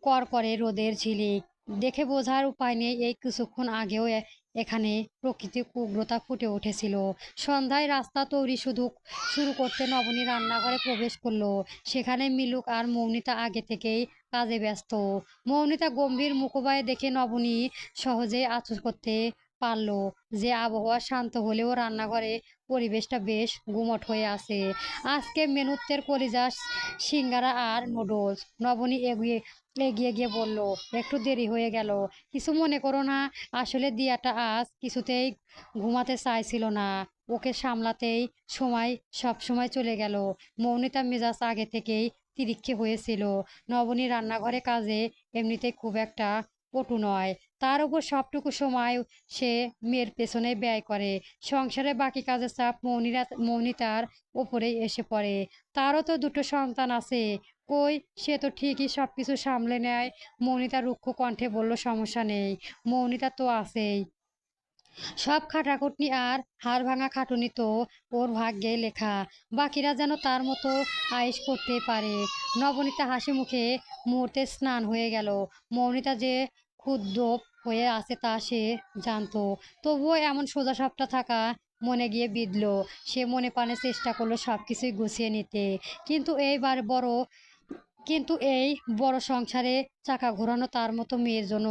কড়কড়ে রোদের ঝিলিক। দেখে বোঝার উপায় নেই এই কিছুক্ষণ আগেও এখানে প্রকৃতির উগ্রতা ফুটে উঠেছিল। সন্ধ্যায় রাস্তা তৈরি শুরু করতে নবনী রান্নাঘরে প্রবেশ করলো। সেখানে মিলুক আর মৌনিতা আগে থেকেই কাজে ব্যস্ত। মৌনিতা গম্ভীর মুখোপায় দেখে নবনী সহজেই আঁচল করতে পারলো যে আবহাওয়া শান্ত হলেও রান্নাঘরে পরিবেশটা বেশ গুমট হয়ে আছে। আজকে মেনুতের কলিজা, সিঙ্গারা আর নুডলস। নবনী এগিয়ে গিয়ে বলল, একটু দেরি হয়ে গেল, কিছু মনে করো না। আসলে দিয়াটা আজ কিছুতেই ঘুমাতে চাইছিল না। ওকে সামলাতেই সব সময় চলে গেল। মৌনিতার মেজাজ আগে থেকেই তিরিক্ষে হয়েছিল। নবনী রান্নাঘরে কাজে এমনিতেই খুব একটা পটু নয়। তার উপর সবটুকু সময় সে মেয়ের পেছনে ব্যয় করে। সংসারে বাকি কাজের চাপ মৌনিতার ওপরেই এসে পড়ে। তারও তো দুটো সন্তান আছে। কই, সে তো ঠিকই সবকিছু সামলে নেয়। মৌনিতা রুক্ষ কণ্ঠে বলল, সমস্যা নেই, মৌনিতা তো আছেই। সব খাটাখাটনি আর হাড়ভাঙা খাটুনি তো ওর ভাগ্যে লেখা। বাকিরা যেন তার মতো আয়েশ করতে পারে। নবনীতা হাসি মুখে মুহূর্তে স্নান হয়ে গেল। মৌনিতা যে ক্ষুব্ধ হয়ে আছে তা সে জানতো, তবুও এমন সোজাসাপটা থাকা মনে গিয়ে বিঁধল। সে মনে প্রাণে চেষ্টা করলো সবকিছুই গুছিয়ে নিতে। কিন্তু এইবার বড় কিন্তু এই বড় সংসারে চাকা ঘোরানো তার মতো মেয়ের জন্য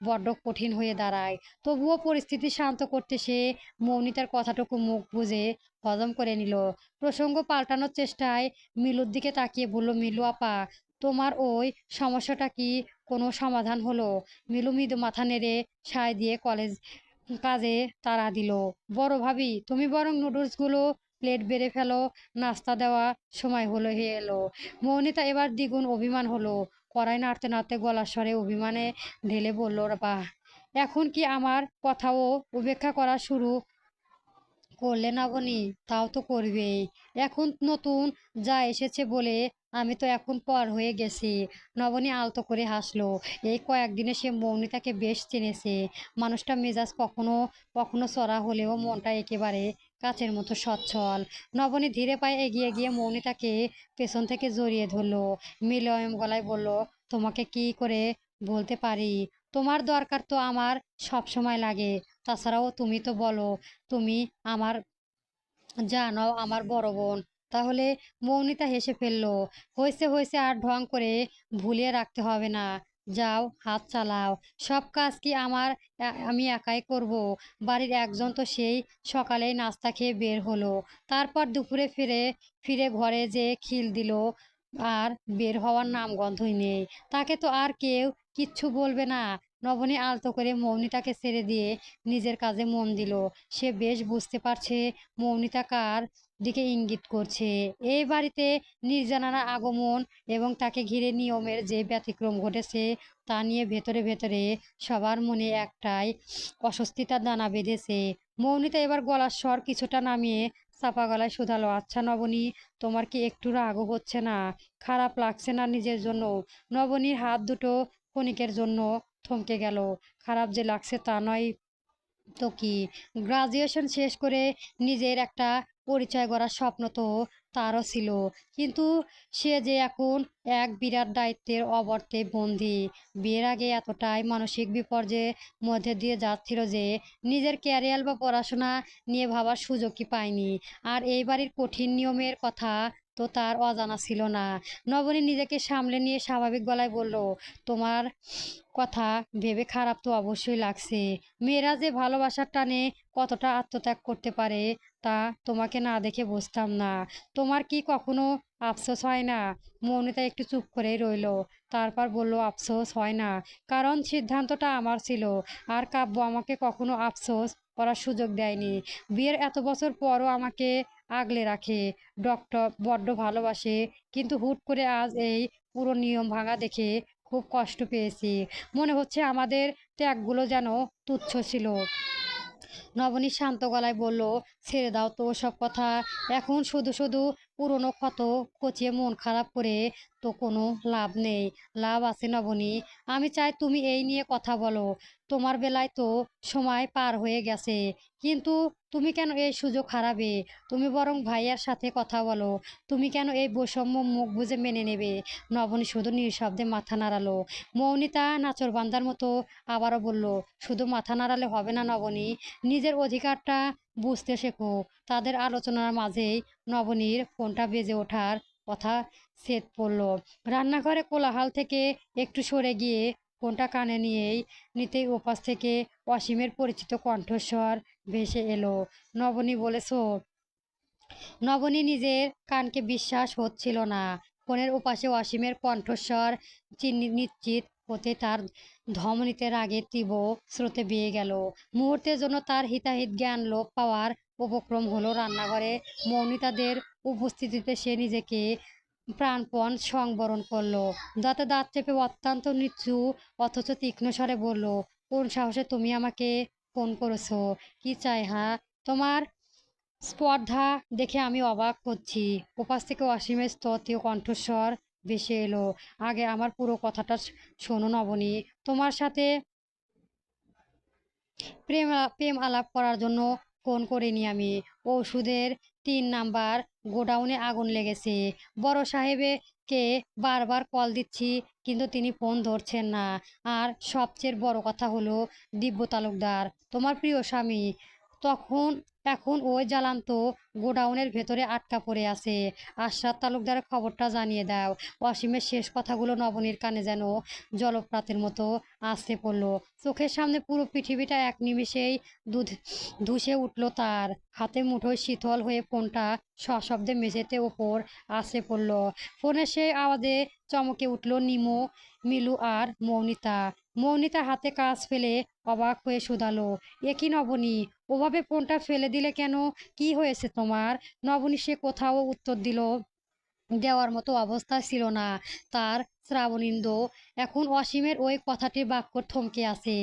বড্ড কঠিন হয়ে দাঁড়ায়। তবুও পরিস্থিতি শান্ত করতে সে মৌনিতার কথাটুকু মুখ বুজে হজম করে নিল। প্রসঙ্গ পাল্টানোর চেষ্টায় মিলুর দিকে তাকিয়ে বলল, মিলু আপা, তোমার ওই সমস্যাটা কি কোনো সমাধান হলো? মিলু মৃদু মাথা নেড়ে সায় দিয়ে কাজে তাড়া দিল। বড় ভাবি, তুমি বরং নুডলসগুলো প্লেট বেড়ে ফেলো, নাস্তা দেওয়া সময় হয়ে এলো। মৌনিতা এবার দ্বিগুণ অভিমান হলো। কড়াই নাড়তে নাড়তে গলার স্বরে অভিমানে ঢেলে বলল, বাহ, এখন কি আমার কথাও উপেক্ষা করা শুরু করলে নবনী? তাও তো করবেই। এখন নতুন যা এসেছে বলে আমি তো এখন পর হয়ে গেছি। নবনী আলতো করে হাসলো। এই কয়েকদিনে সে মৌনিতাকে বেশ চিনেছে। মানুষটা মেজাজ কখনো কখনো চড়া হলেও মনটা একেবারে কাচের মতো সচ্ছল। নবনী ধীরে পায়ে এগিয়ে গিয়ে মৌনিতাকে পেছন থেকে জড়িয়ে ধরলো। মিলয়ম গলায় বলল, তোমাকে কি করে বলতে পারি, তোমার দরকার তো আমার সব সময় লাগে। তাছাড়াও তুমি তো বলো তুমি আমার জানাও আমার বড় বোন। তাহলে? মৌনিতা হেসে ফেলল। হয়েছে হয়েছে, আর ঢং করে ভুলিয়ে রাখতে হবে না। যাও, হাত চালাও। সব কাজ কি আমি একাই করব? বাড়ির একজন তো সেই সকালেই নাস্তা খেয়ে বের হলো। তারপর দুপুরে ফিরে ফিরে ঘরে যে খিল দিল, আর বের হওয়ার নামগন্ধই নেই। তাকে তো আর কেউ কিচ্ছু বলবে না। নবনী আলতো করে মৌনিতাকে ছেড়ে দিয়ে নিজের কাজে মন দিল। সে বেশ বুঝতে পারছে মৌমিতা কার দিকে ইঙ্গিত করছে। এই বাড়িতে নির্জানার আগমন এবং তাকে ঘিরে নিয়মের যে ব্যতিক্রম ঘটেছে তা নিয়ে ভেতরে ভেতরে সবার মনে একটাই অস্বস্তিতার দানা বেঁধেছে। মৌমিতা এবার গলার স্বর কিছুটা নামিয়ে চাপা গলায় শুধালো, আচ্ছা নবনী, তোমার কি একটু রাগও হচ্ছে না? খারাপ লাগছে না নিজের জন্য? নবনীর হাত দুটো ক্ষণিকের জন্য থমকে গেল। খারাপ যে লাগছে তা নয় তো কি, গ্রাজুয়েশন শেষ করে নিজের একটা পরিচয় গড়ার স্বপ্ন তো তারও ছিল। কিন্তু সে যে এখন এক বিরাট দায়িত্বের অবর্তে বন্দী। বিয়ের আগে এতটাই মানসিক বিপর্যয়ের মধ্যে দিয়ে যাচ্ছিল যে নিজের ক্যারিয়ার বা পড়াশোনা নিয়ে ভাবার সুযোগই পায়নি। আর এই বাড়ির কঠিন নিয়মের কথা তো তার অজানা ছিল না। নবনী নিজেকে সামলে নিয়ে স্বাভাবিক গলায় বলল, তোমার কথা ভেবে খারাপ তো অবশ্যই লাগছে। মেয়েরা যে ভালোবাসার টানে কতটা আত্মত্যাগ করতে পারে তা তোমাকে না দেখে বুঝতাম না। তোমার কি কখনো আফসোস হয় না? মৌমিতা একটু চুপ করেই রইল। তারপর বলল, আফসোস হয় না, কারণ সিদ্ধান্তটা আমার ছিল। আর কাব্য আমাকে কখনো আফসোস করার সুযোগ দেয়নি। বিয়ের এত বছর পরও আমাকে আগলে রাখে। ডক্টর বড্ড ভালোবাসে। কিন্তু হুট করে আজ এই পুরো নিয়ম ভাঙা দেখে খুব কষ্ট পেয়েছি। মনে হচ্ছে আমাদের ত্যাগগুলো যেন তুচ্ছ ছিল। নবনী শান্ত গলায় বলল, ছেড়ে দাও তো ওসব কথা। এখন শুধু শুধু পুরনো ক্ষত কচিয়ে মন খারাপ করে তো কোনো লাভ নেই। লাভ আছে নবনী, আমি চাই তুমি এই নিয়ে কথা বলো। তোমার বেলায় তো সময় পার হয়ে গেছে। কিন্তু তুমি কেন এই সুযোগ হারাবে? তুমি বরং ভাইয়ার সাথে কথা বলো। তুমি কেন এই বৈষম্য মুখ বুজে মেনে নেবে? নবনী শুধু নিঃশব্দে মাথা নাড়ালো। মৌনিতা নাচরবান্দার মতো আবারও বলল, শুধু মাথা নাড়ালে হবে না নবনী, নিজের অধিকারটা বুঝতে শেখো। তাদের আলোচনার মাঝেই নবনীর ফোনটা বেজে ওঠার কথা সেট পড়ল। রান্নাঘরে কোলাহল থেকে একটু সরে গিয়ে ফোনটা কানে নিতেই ওপাশ থেকে অসীমের পরিচিত কণ্ঠস্বর ভেসে এলো। নবনী বলেছো? নবনী নিজের কানকে বিশ্বাস হচ্ছিল না। ফোনের ওপাশে অসীমের কণ্ঠস্বর নিশ্চিত হতে তার ধমনীতে রাগের তীব্র স্রোতে বেয়ে গেল। মুহূর্তের জন্য তার হিতাহিত জ্ঞান লোপ পাওয়ার উপক্রম হলো। রান্নাঘরে মৌমিতাদের উপস্থিতিতে সে নিজেকে প্রাণপণ সংবরণ করলো। দাঁতে দাঁত চেপে অত্যন্ত নিচু অথচ তীক্ষ্ণ স্বরে বলল, কোন সাহসে তুমি আমাকে ফোন করেছো? কি চাই হ্যাঁ? তোমার স্পর্ধা দেখে আমি অবাক হচ্ছি। ওপাশ থেকে অসীমের স্ততীয় কণ্ঠস্বর ভেসে এলো, আগে আমার পুরো কথাটা শোনো নবনী। তোমার সাথে প্রেম আলাপ করার জন্য ফোন করিনি আমি। ওষুধের ৩ নাম্বার গোডাউনে আগুন লেগেছে। বড় সাহেবকে বারবার কল দিচ্ছি কিন্তু তিনি ফোন ধরছেন না। আর সবচেয়ে বড় কথা হলো দিব্য তালুকদার, তোমার প্রিয় স্বামী, তখন এখন ওই জ্বালান্ত গোডাউনের ভেতরে আটকা পড়ে আছে। আশরাফ তালুকদারের খবরটা জানিয়ে দাও। অসীমের শেষ কথাগুলো নবনীর কানে যেন জলপ্রাতের মতো আছড়ে পড়ল। চোখের সামনে পুরো পৃথিবীটা এক নিমেষেই দুধ ধুসে উঠল তার। হাতের মুঠোয় শীতল হয়ে ফোনটা সশব্দে মেঝেতে ওপর আছড়ে পড়ল। ফোনের সেই আওয়াজে চমকে উঠল নিমো, মিলু আর মৌনিতা। মৌনিতা হাতে কাজ ফেলে অবাক হয়ে শুধালো, এ কি নবনী, ওভাবে ফোনটা ফেলে দিলে কেন? কি হয়েছে তোমার? নবনী সে কোথাও উত্তর দেওয়ার মতো অবস্থা ছিল না তার। শ্রাবণিন্দ এখন অসীমের ওই কথাটির বাক্য থমকে আছে।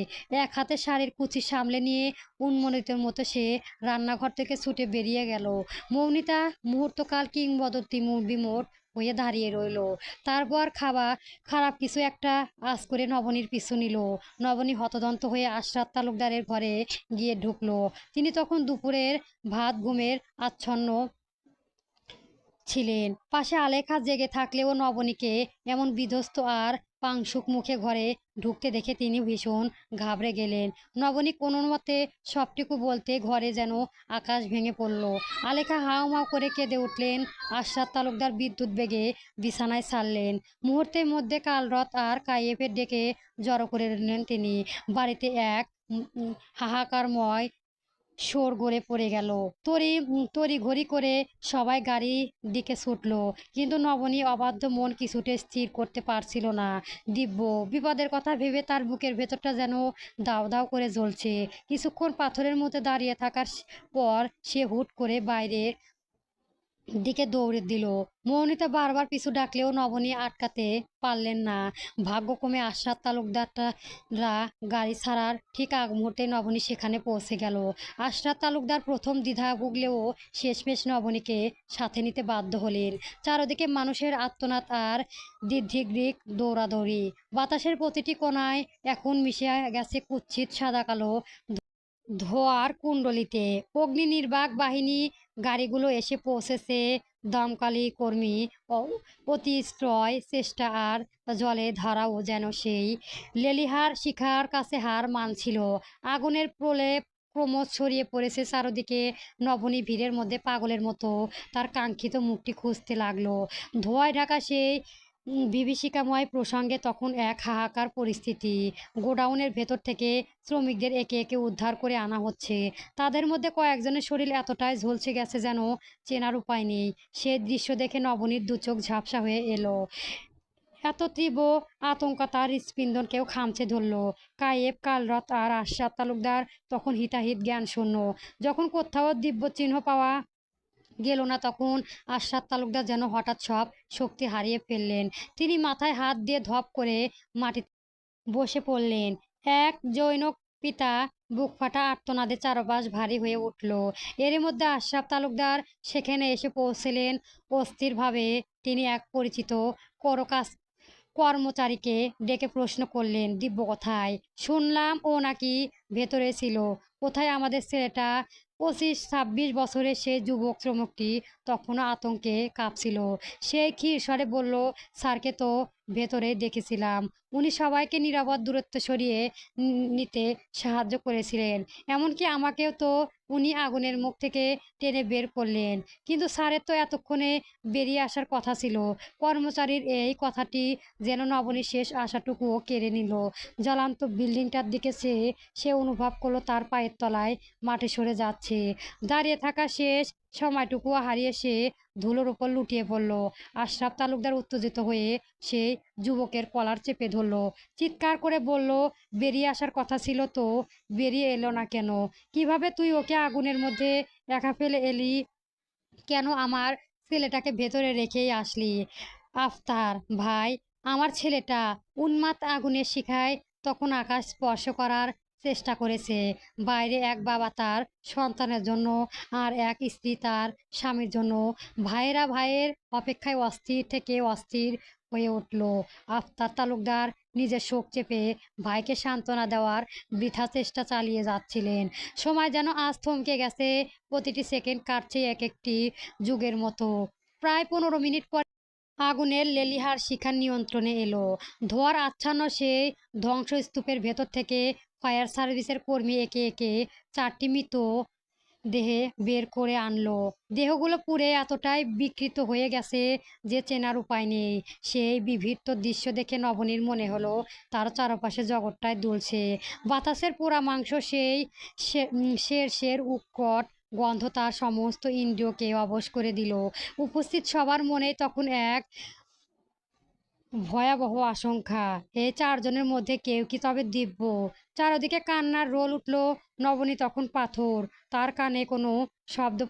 এক হাতে শাড়ির কুচি সামলে নিয়ে উন্মনিতের মতো সে রান্নাঘর থেকে ছুটে বেরিয়ে গেল। মৌনিতা মুহূর্তকাল কিংবদন্তি বিমোট হয়ে দাঁড়িয়ে রইল। তারপর খারাপ কিছু একটা আজ করে নবনীর পিছু নিল। নবনী হতদন্ত হয়ে আশরাফ তালুকদারের ঘরে গিয়ে ঢুকলো। তিনি তখন দুপুরের ভাত ঘুমের আচ্ছন্ন ছিলেন। পাশে আলেখা জেগে থাকলেও নবনীকে এমন বিধ্বস্ত আর পাংশুক মুখে ঘরে ঢুকতে দেখে তিনি ভীষণ ঘাবড়ে গেলেন। নবনী কোনো মতে সবটুকু বলতে ঘরে যেন আকাশ ভেঙে পড়ল। আলেখা হাউমাউ করে কেঁদে উঠলেন। আশরাফ তালুকদার বিদ্যুৎ বেগে বিছানায় ছাড়লেন। মুহূর্তের মধ্যে কালরত আর কাইয়েফের ডেকে জড়ো করে নিলেন তিনি। বাড়িতে এক হাহাকারময় শোরগোলে পড়ে গেল। তড়িঘড়ি করে সবাই গাড়ির দিকে ছুটল। কিন্তু নবনী অবাধ্য মন কিছুতে স্থির করতে পারছিল না। দিব্য বিপদের কথা ভেবে তার বুকের ভেতরটা যেন দাউ দাউ করে জ্বলছে। কিছুক্ষণ পাথরের মধ্যে দাঁড়িয়ে থাকার পর সে হুট করে বাইরের দিকে দৌড়ে দিল। মৌনিতা বারবার পিছু ডাকলেও নবনী আটকাতে পারলেন না। ভাগ্যক্রমে আশরাফ তালুকদাররা গাড়ি ছাড়ার ঠিক আগ মুহূর্তে নবনী সেখানে পৌঁছে গেল। আশরাফ তালুকদার প্রথম দ্বিধা ভুগলেও শেষমেশ নবনীকে সাথে নিতে বাধ্য হলেন। চারদিকে মানুষের আর্তনাদ আর দিগ্দিক দৌড়াদৌড়ি। বাতাসের প্রতিটি কোণায় এখন মিশে গেছে কুৎসিত সাদা কালো ধোঁয়ার কুণ্ডলিতে। অগ্নি নির্বাক বাহিনী গাড়িগুলো এসে পৌঁছেছে। দমকল কর্মী অতিশ্রয় চেষ্টা আর জলে ধারাও যেন সেই লেলিহার শিখার কাছে হার মানছিল। আগুনের প্রলেপ ক্রমশ ছড়িয়ে পড়েছে চারদিকে। নবনী ভিড়ের মধ্যে পাগলের মতো তার কাঙ্ক্ষিত মুখটি খুঁজতে লাগলো। ধোঁয়ায় ঢাকা সেই বিভীষিকাময় প্রসঙ্গে তখন এক হাহাকার পরিস্থিতি। গোডাউনের ভেতর থেকে শ্রমিকদের একে একে উদ্ধার করে আনা হচ্ছে। তাদের মধ্যে কয়েকজনের শরীর এতটাই ঝলসে গেছে যেন চেনার উপায় নেই। সে দৃশ্য দেখে নবনীর দু চোখ ঝাপসা হয়ে এলো। এত তীব্র আতঙ্ক তার হৃৎস্পন্দনকেও খামচে ধরল। কায়েব, কালরত আর আশরাফ তালুকদার তখন হিতাহিত জ্ঞান শূন্য। যখন কোথাও দিব্য চিহ্ন পাওয়া গেল না তখন আশরাফ তালুকদার যেন হঠাৎ সব শক্তি হারিয়ে ফেললেন। তিনি মাথায় হাত দিয়ে ধপ করে মাটিতে বসে পড়লেন। এক জৈনক পিতা বুকফাটা আর্তনাদে চারপাশ ভারী হয়ে উঠল। এরই মধ্যে আশরাফ তালুকদার সেখানে এসে পৌঁছলেন। অস্থিরভাবে তিনি এক পরিচিত করকাস কর্মচারীকে ডেকে প্রশ্ন করলেন, দিব্য কোথায়? শুনলাম ও নাকি ভেতরে ছিল। কোথায় আমাদের ছেলেটা? 25-26 বছরের সেই যুবক শ্রমিকটি তখনও আতঙ্কে কাঁপছিল। সেই ক্ষীর স্বরে বলল, স্যারকে তো ভেতরে দেখেছিলাম। উনি সবাইকে নিরাপদ দূরত্ব সরিয়ে নিতে সাহায্য করেছিলেন। এমনকি আমাকেও তো উনি আগুনের মুখ থেকে টেনে বের করলেন। কিন্তু স্যারের তো এতক্ষণে বেরিয়ে আসার কথা ছিল। কর্মচারীর এই কথাটি যেন নবনীর শেষ আশাটুকুও কেড়ে নিল। জ্বলন্ত বিল্ডিংটার দিকে চেয়ে সে অনুভব করলো তার পায়ের তলায় মাটি সরে যাচ্ছে। দাঁড়িয়ে থাকা শেষ সময়টুকুও হারিয়ে সে ধুলোর উপর লুটিয়ে পড়ল। আশরাফ তালুকদার উত্তেজিত হয়ে সেই যুবকের কলার চেপে ধরল। চিৎকার করে বলল, বেরিয়ে আসার কথা ছিল তো বেরিয়ে এলো না কেন? কিভাবে তুই ওকে আগুনের মধ্যে একা ফেলে এলি? কেন আমার ছেলেটাকে ভেতরে রেখেই আসলি? আফতার ভাই, আমার ছেলেটা উন্মাদ আগুনের শিখায় তখন আকাশ স্পর্শ করার চেষ্টা করেছে। বাইরে এক বাবা তার সন্তানের জন্য, আর এক স্ত্রী তার স্বামীর জন্য। ভাইয়েরা ভাইয়ের অপেক্ষায় অস্থির থেকে অস্থির হয়ে উঠল। আফতার তালুকদার নিজের শোক চেপে ভাইকে সান্ত্বনা দেওয়ার বৃথা চেষ্টা চালিয়ে যাচ্ছিলেন। সময় যেন আজ থমকে গেছে, প্রতিটি সেকেন্ড কাটছে এক একটি যুগের মতো। প্রায় 15 মিনিট পর আগুনের লেলিহার শিখা নিয়ন্ত্রণে এলো। ধোঁয়ার আচ্ছন্ন সেই ধ্বংসস্তূপের ভেতর থেকে ফায়ার সার্ভিসের কর্মী একে একে 4টি মৃত দেহে বের করে আনলো। দেহগুলো পুড়ে এতটাই বিকৃত হয়ে গেছে যে চেনার উপায় নেই। সেই বিভীত দৃশ্য দেখে নবনীর মনে হলো তার চারপাশে জগৎটায় দুলছে। বাতাসের পোড়া মাংস, সেই শের শের উৎকট গন্ধ তার সমস্ত ইন্দ্রিয়কে অবশ করে দিল। উপস্থিত সবার মনে তখন এক ভয়াবহ আশঙ্কা, এই 4জনের মধ্যে কেউ কি তবে দিব্য? চারদিকে কান্নার রোল উঠল। নবনী তখন পাথর, তার কানে কোনো শব্দ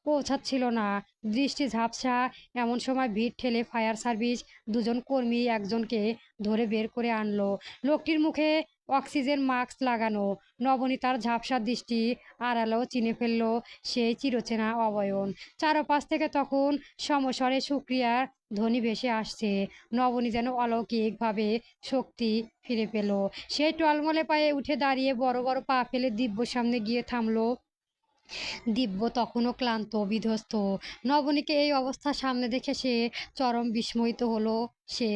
পৌঁছাচ্ছিল না, দৃষ্টি ঝাপসা। এমন সময় ভিড় ঠেলে ফায়ার সার্ভিস 2জন কর্মী একজনকে ধরে বের করে আনলো। লোকটির মুখে অক্সিজেন মাস্ক লাগানো। নবনী তার ঝাপসা দৃষ্টি আড়ালেও চিনে ফেলল সেই চিরচেনা অবয়ন। চারপাশ থেকে তখন সমস্বরে শুক্রিয়ার ধ্বনি ভেসে আসছে। নবনী যেন অলৌকিকভাবে শক্তি ফিরে পেল। সেই টলমলে পায়ে উঠে দাঁড়িয়ে বড় বড় পা ফেলে দিব্যর সামনে গিয়ে থামলো। দিব্য তখনও ক্লান্ত, বিধ্বস্ত। নবনীকে এই অবস্থার সামনে দেখে সে চরম বিস্ময়িত হলো। সে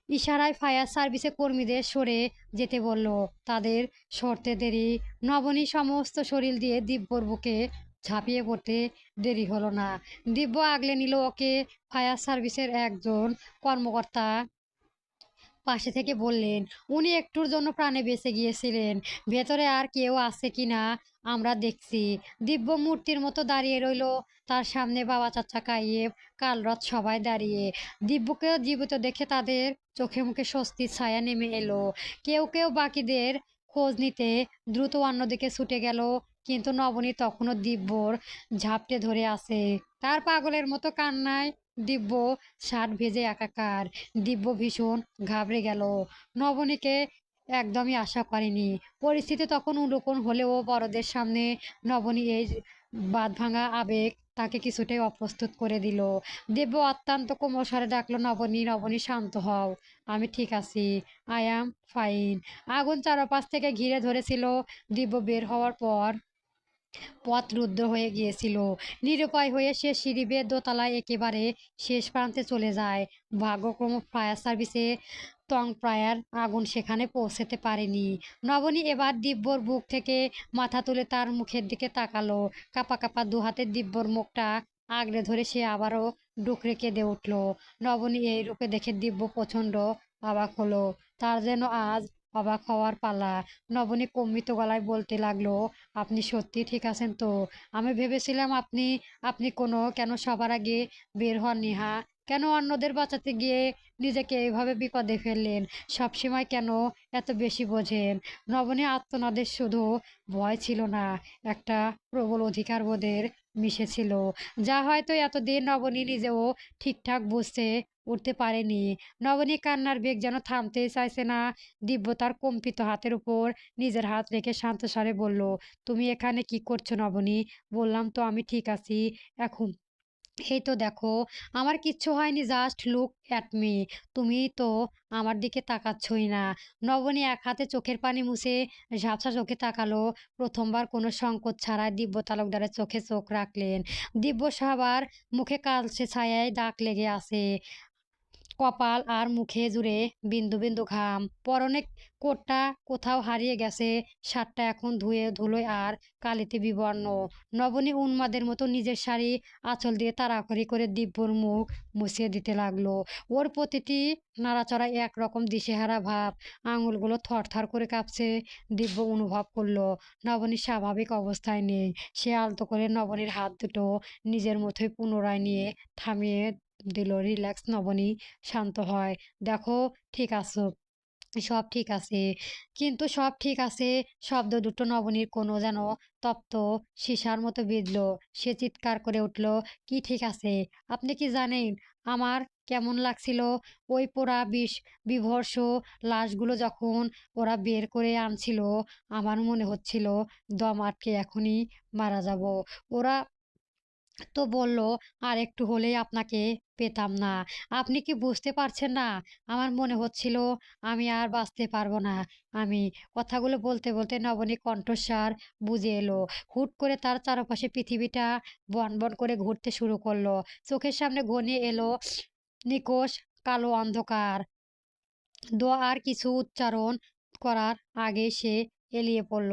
ইশারায় ফায়ার সার্ভিসের কর্মীদের সরে যেতে বলল। তাদের সরতে দেরি। নবনী সমস্ত শরীর দিয়ে দিব্যর বুকে ঝাঁপিয়ে পড়তে দেরি হলো না। দিব্য আগলে নিল ওকে। ফায়ার সার্ভিসের একজন কর্মকর্তা পাশে থেকে বললেন, উনি একটুর জন্য প্রাণে বেঁচে গিয়েছিলেন। ভেতরে আর কেউ আছে কি না আমরা দেখছি। দিব্য মূর্তির মতো দাঁড়িয়ে রইল। তার সামনে বাবা, চাচা, কাইয়েব, কালরত সবাই দাঁড়িয়ে। দিব্যকেও জীবিত দেখে তাদের চোখে মুখে স্বস্তির ছায়া নেমে এলো। কেউ কেউ বাকিদের খোঁজ নিতে দ্রুত অন্যদিকে ছুটে গেল। কিন্তু নবনী তখনও দিব্যর ঝাপটে ধরে আছে। তার পাগলের মতো কান্নায় দিব্য শার্ট ভেজে একাকার। দিব্য ভীষণ ঘাবড়ে গেল। নবনীকে একদমই আশা করেনি। পরিস্থিতি তখন উলুকন হলেও বড়দের সামনে নবনী এই বাঁধভাঙা আবেগ তাকে কিছুটাই অপ্রস্তুত করে দিল। দিব্য অত্যন্ত কোমল স্বরে ডাকলো, নবনী, নবনী, শান্ত হও। আমি ঠিক আছি। I am fine. আগুন চারপাশ থেকে ঘিরে ধরেছিল। দিব্য বের হওয়ার পর পথ রুদ্ধ হয়ে গিয়েছিল। নিরুপায় হয়ে সে সিঁড়ি বেয়ে দোতলায় একেবারে শেষ প্রান্তে চলে যায়। ভাগ্যক্রমে ফায়ার সার্ভিসে তংপ্রায়ার আগুন সেখানে পৌঁছতে পারেনি। নবনী এবার দিব্যর বুক থেকে মাথা তুলে তার মুখের দিকে তাকালো। কাঁপা কাঁপা দুহাতে দিব্যর মুখটা আগলে ধরে সে আবারও ডুকরে কেঁদে উঠল। নবনী এই রূপে দেখে দিব্য প্রচণ্ড অবাক হলো। তার যেন আজ অবাক হওয়ার পালা। নবনী কম্পিত গলায় বলতে লাগলো, আপনি সত্যি ঠিক আছেন তো? আমি ভেবেছিলাম আপনি আপনি কেন সবার আগে বের হননি? হ্যাঁ, কেন অন্যদের বাঁচাতে গিয়ে নিজেকে এইভাবে বিপদে ফেললেন? সবসময় কেন এত বেশি বোঝেন? নবনী আত্মনাদের শুধু ভয় ছিল না, একটা প্রবল অধিকার বোধের মিশেছিল, যা হয়তো এতদিন নবনী নিজেও ঠিকঠাক বুঝতে উঠতে পারেনি। নবনী কান্নার বেগ যেন থামতেই চাইছে না। দিব্য তার কম্পিত হাতের উপর নিজের হাত রেখে শান্ত স্বরে বলল, তুমি এখানে কি করছো নবনী? বললাম তো আমি ঠিক আছি। এখন এই তো দেখো, আমার কিচ্ছু হয়নি, জাস্ট লুক অ্যাট মি। তুমি তো আমার দিকে তাকাচ্ছই না। নবনী এক হাতে চোখের পানি মুছে ঝাপসা চোখে তাকালো। প্রথমবার কোনো সংকোচ ছাড়াই দিব্য তালুকদারের চোখে চোখ রাখলেন। দিব্য সবার মুখে কালচে ছায়ায় দাগ লেগে আছে। কপাল আর মুখে জুড়ে বিন্দু বিন্দু ঘাম। পরনে কোটটা কোথাও হারিয়ে গেছে। শার্টটা এখন ধুয়ে ধুলোয় আর কালিতে বিবর্ণ। নবনী উন্মাদের মতো নিজের শাড়ি আঁচল দিয়ে তাড়াতাড়ি করে দিব্যর মুখ মুছিয়ে দিতে লাগলো। ওর প্রতিটি নাড়াচড়ায় একরকম দিশেহারা ভাব। আঙুলগুলো থরথর করে কাঁপছে। দিব্য অনুভব করলো নবনী স্বাভাবিক অবস্থায় নেই। সে আলতো করে নবনীর হাত দুটো নিজের মতোই পুনরায় নিয়ে থামিয়ে দিল। রিল্যাক্স নবনী, শান্ত হয়। দেখো, ঠিক আছো, সব ঠিক আছে। কিন্তু সব ঠিক আছে শব্দ দুটো নবনীর কোনো যেন তপ্ত সীসার মতো বিঁধল। সে চিৎকার করে উঠল, কি ঠিক আছে? আপনি কি জানেন আমার কেমন লাগছিল ওই পোড়া বিভৎস লাশগুলো যখন ওরা বের করে আনছিল, আমার মনে হচ্ছিল দম আটকে এখনই মারা যাব। ওরা তো বলল, আর একটু হলেই আপনাকে পেতাম না। আপনি কি বুঝতে পারছেন না? আমার মনে হচ্ছিল আমি আর বাঁচতে পারবো না। আমি কথাগুলো বলতে বলতে নবনীর কণ্ঠস্বর বুঝে এলো। হুট করে তার চারপাশে পৃথিবীটা বনবন করে ঘুরতে শুরু করলো। চোখের সামনে ঘনিয়ে এলো নিকষ কালো অন্ধকার। দোয়া আর কিছু উচ্চারণ করার আগেই সে এলিয়ে পড়ল।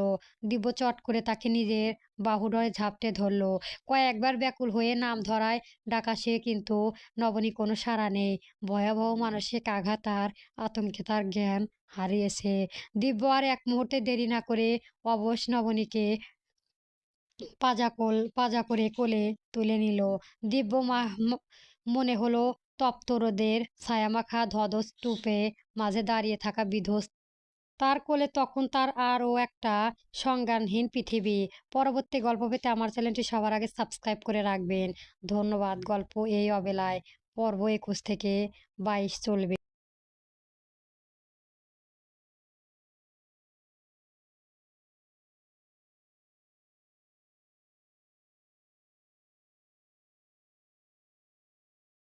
দিব্য চট করে তাকে নিজের বাহুডয়ে ঝাপটে ধরল। কয়েকবার ব্যাকুল হয়ে নাম ধরায় ডাকা সে, কিন্তু নবনী কোনো সাড়া নেই। ভয়াবহ মানসিক আঘাত আর আতঙ্কে তার জ্ঞান হারিয়েছে। দিব্য আর এক মুহূর্তে দেরি না করে অবশ নবনীকে পাজা করে কোলে তুলে নিল। দিব্য মনে হলো তপ্ত রোদের ছায়ামাখা ধধস স্তূপে মাঝে দাঁড়িয়ে থাকা বিধস। তার কোলে তখন তার আরও একটা সংজ্ঞানহীন পৃথিবী। পরবর্তী গল্প পেতে আমার চ্যানেলটি সবার আগে সাবস্ক্রাইব করে রাখবেন। ধন্যবাদ। গল্প এই অবেলায় পর্ব 21 থেকে 22 চলবে।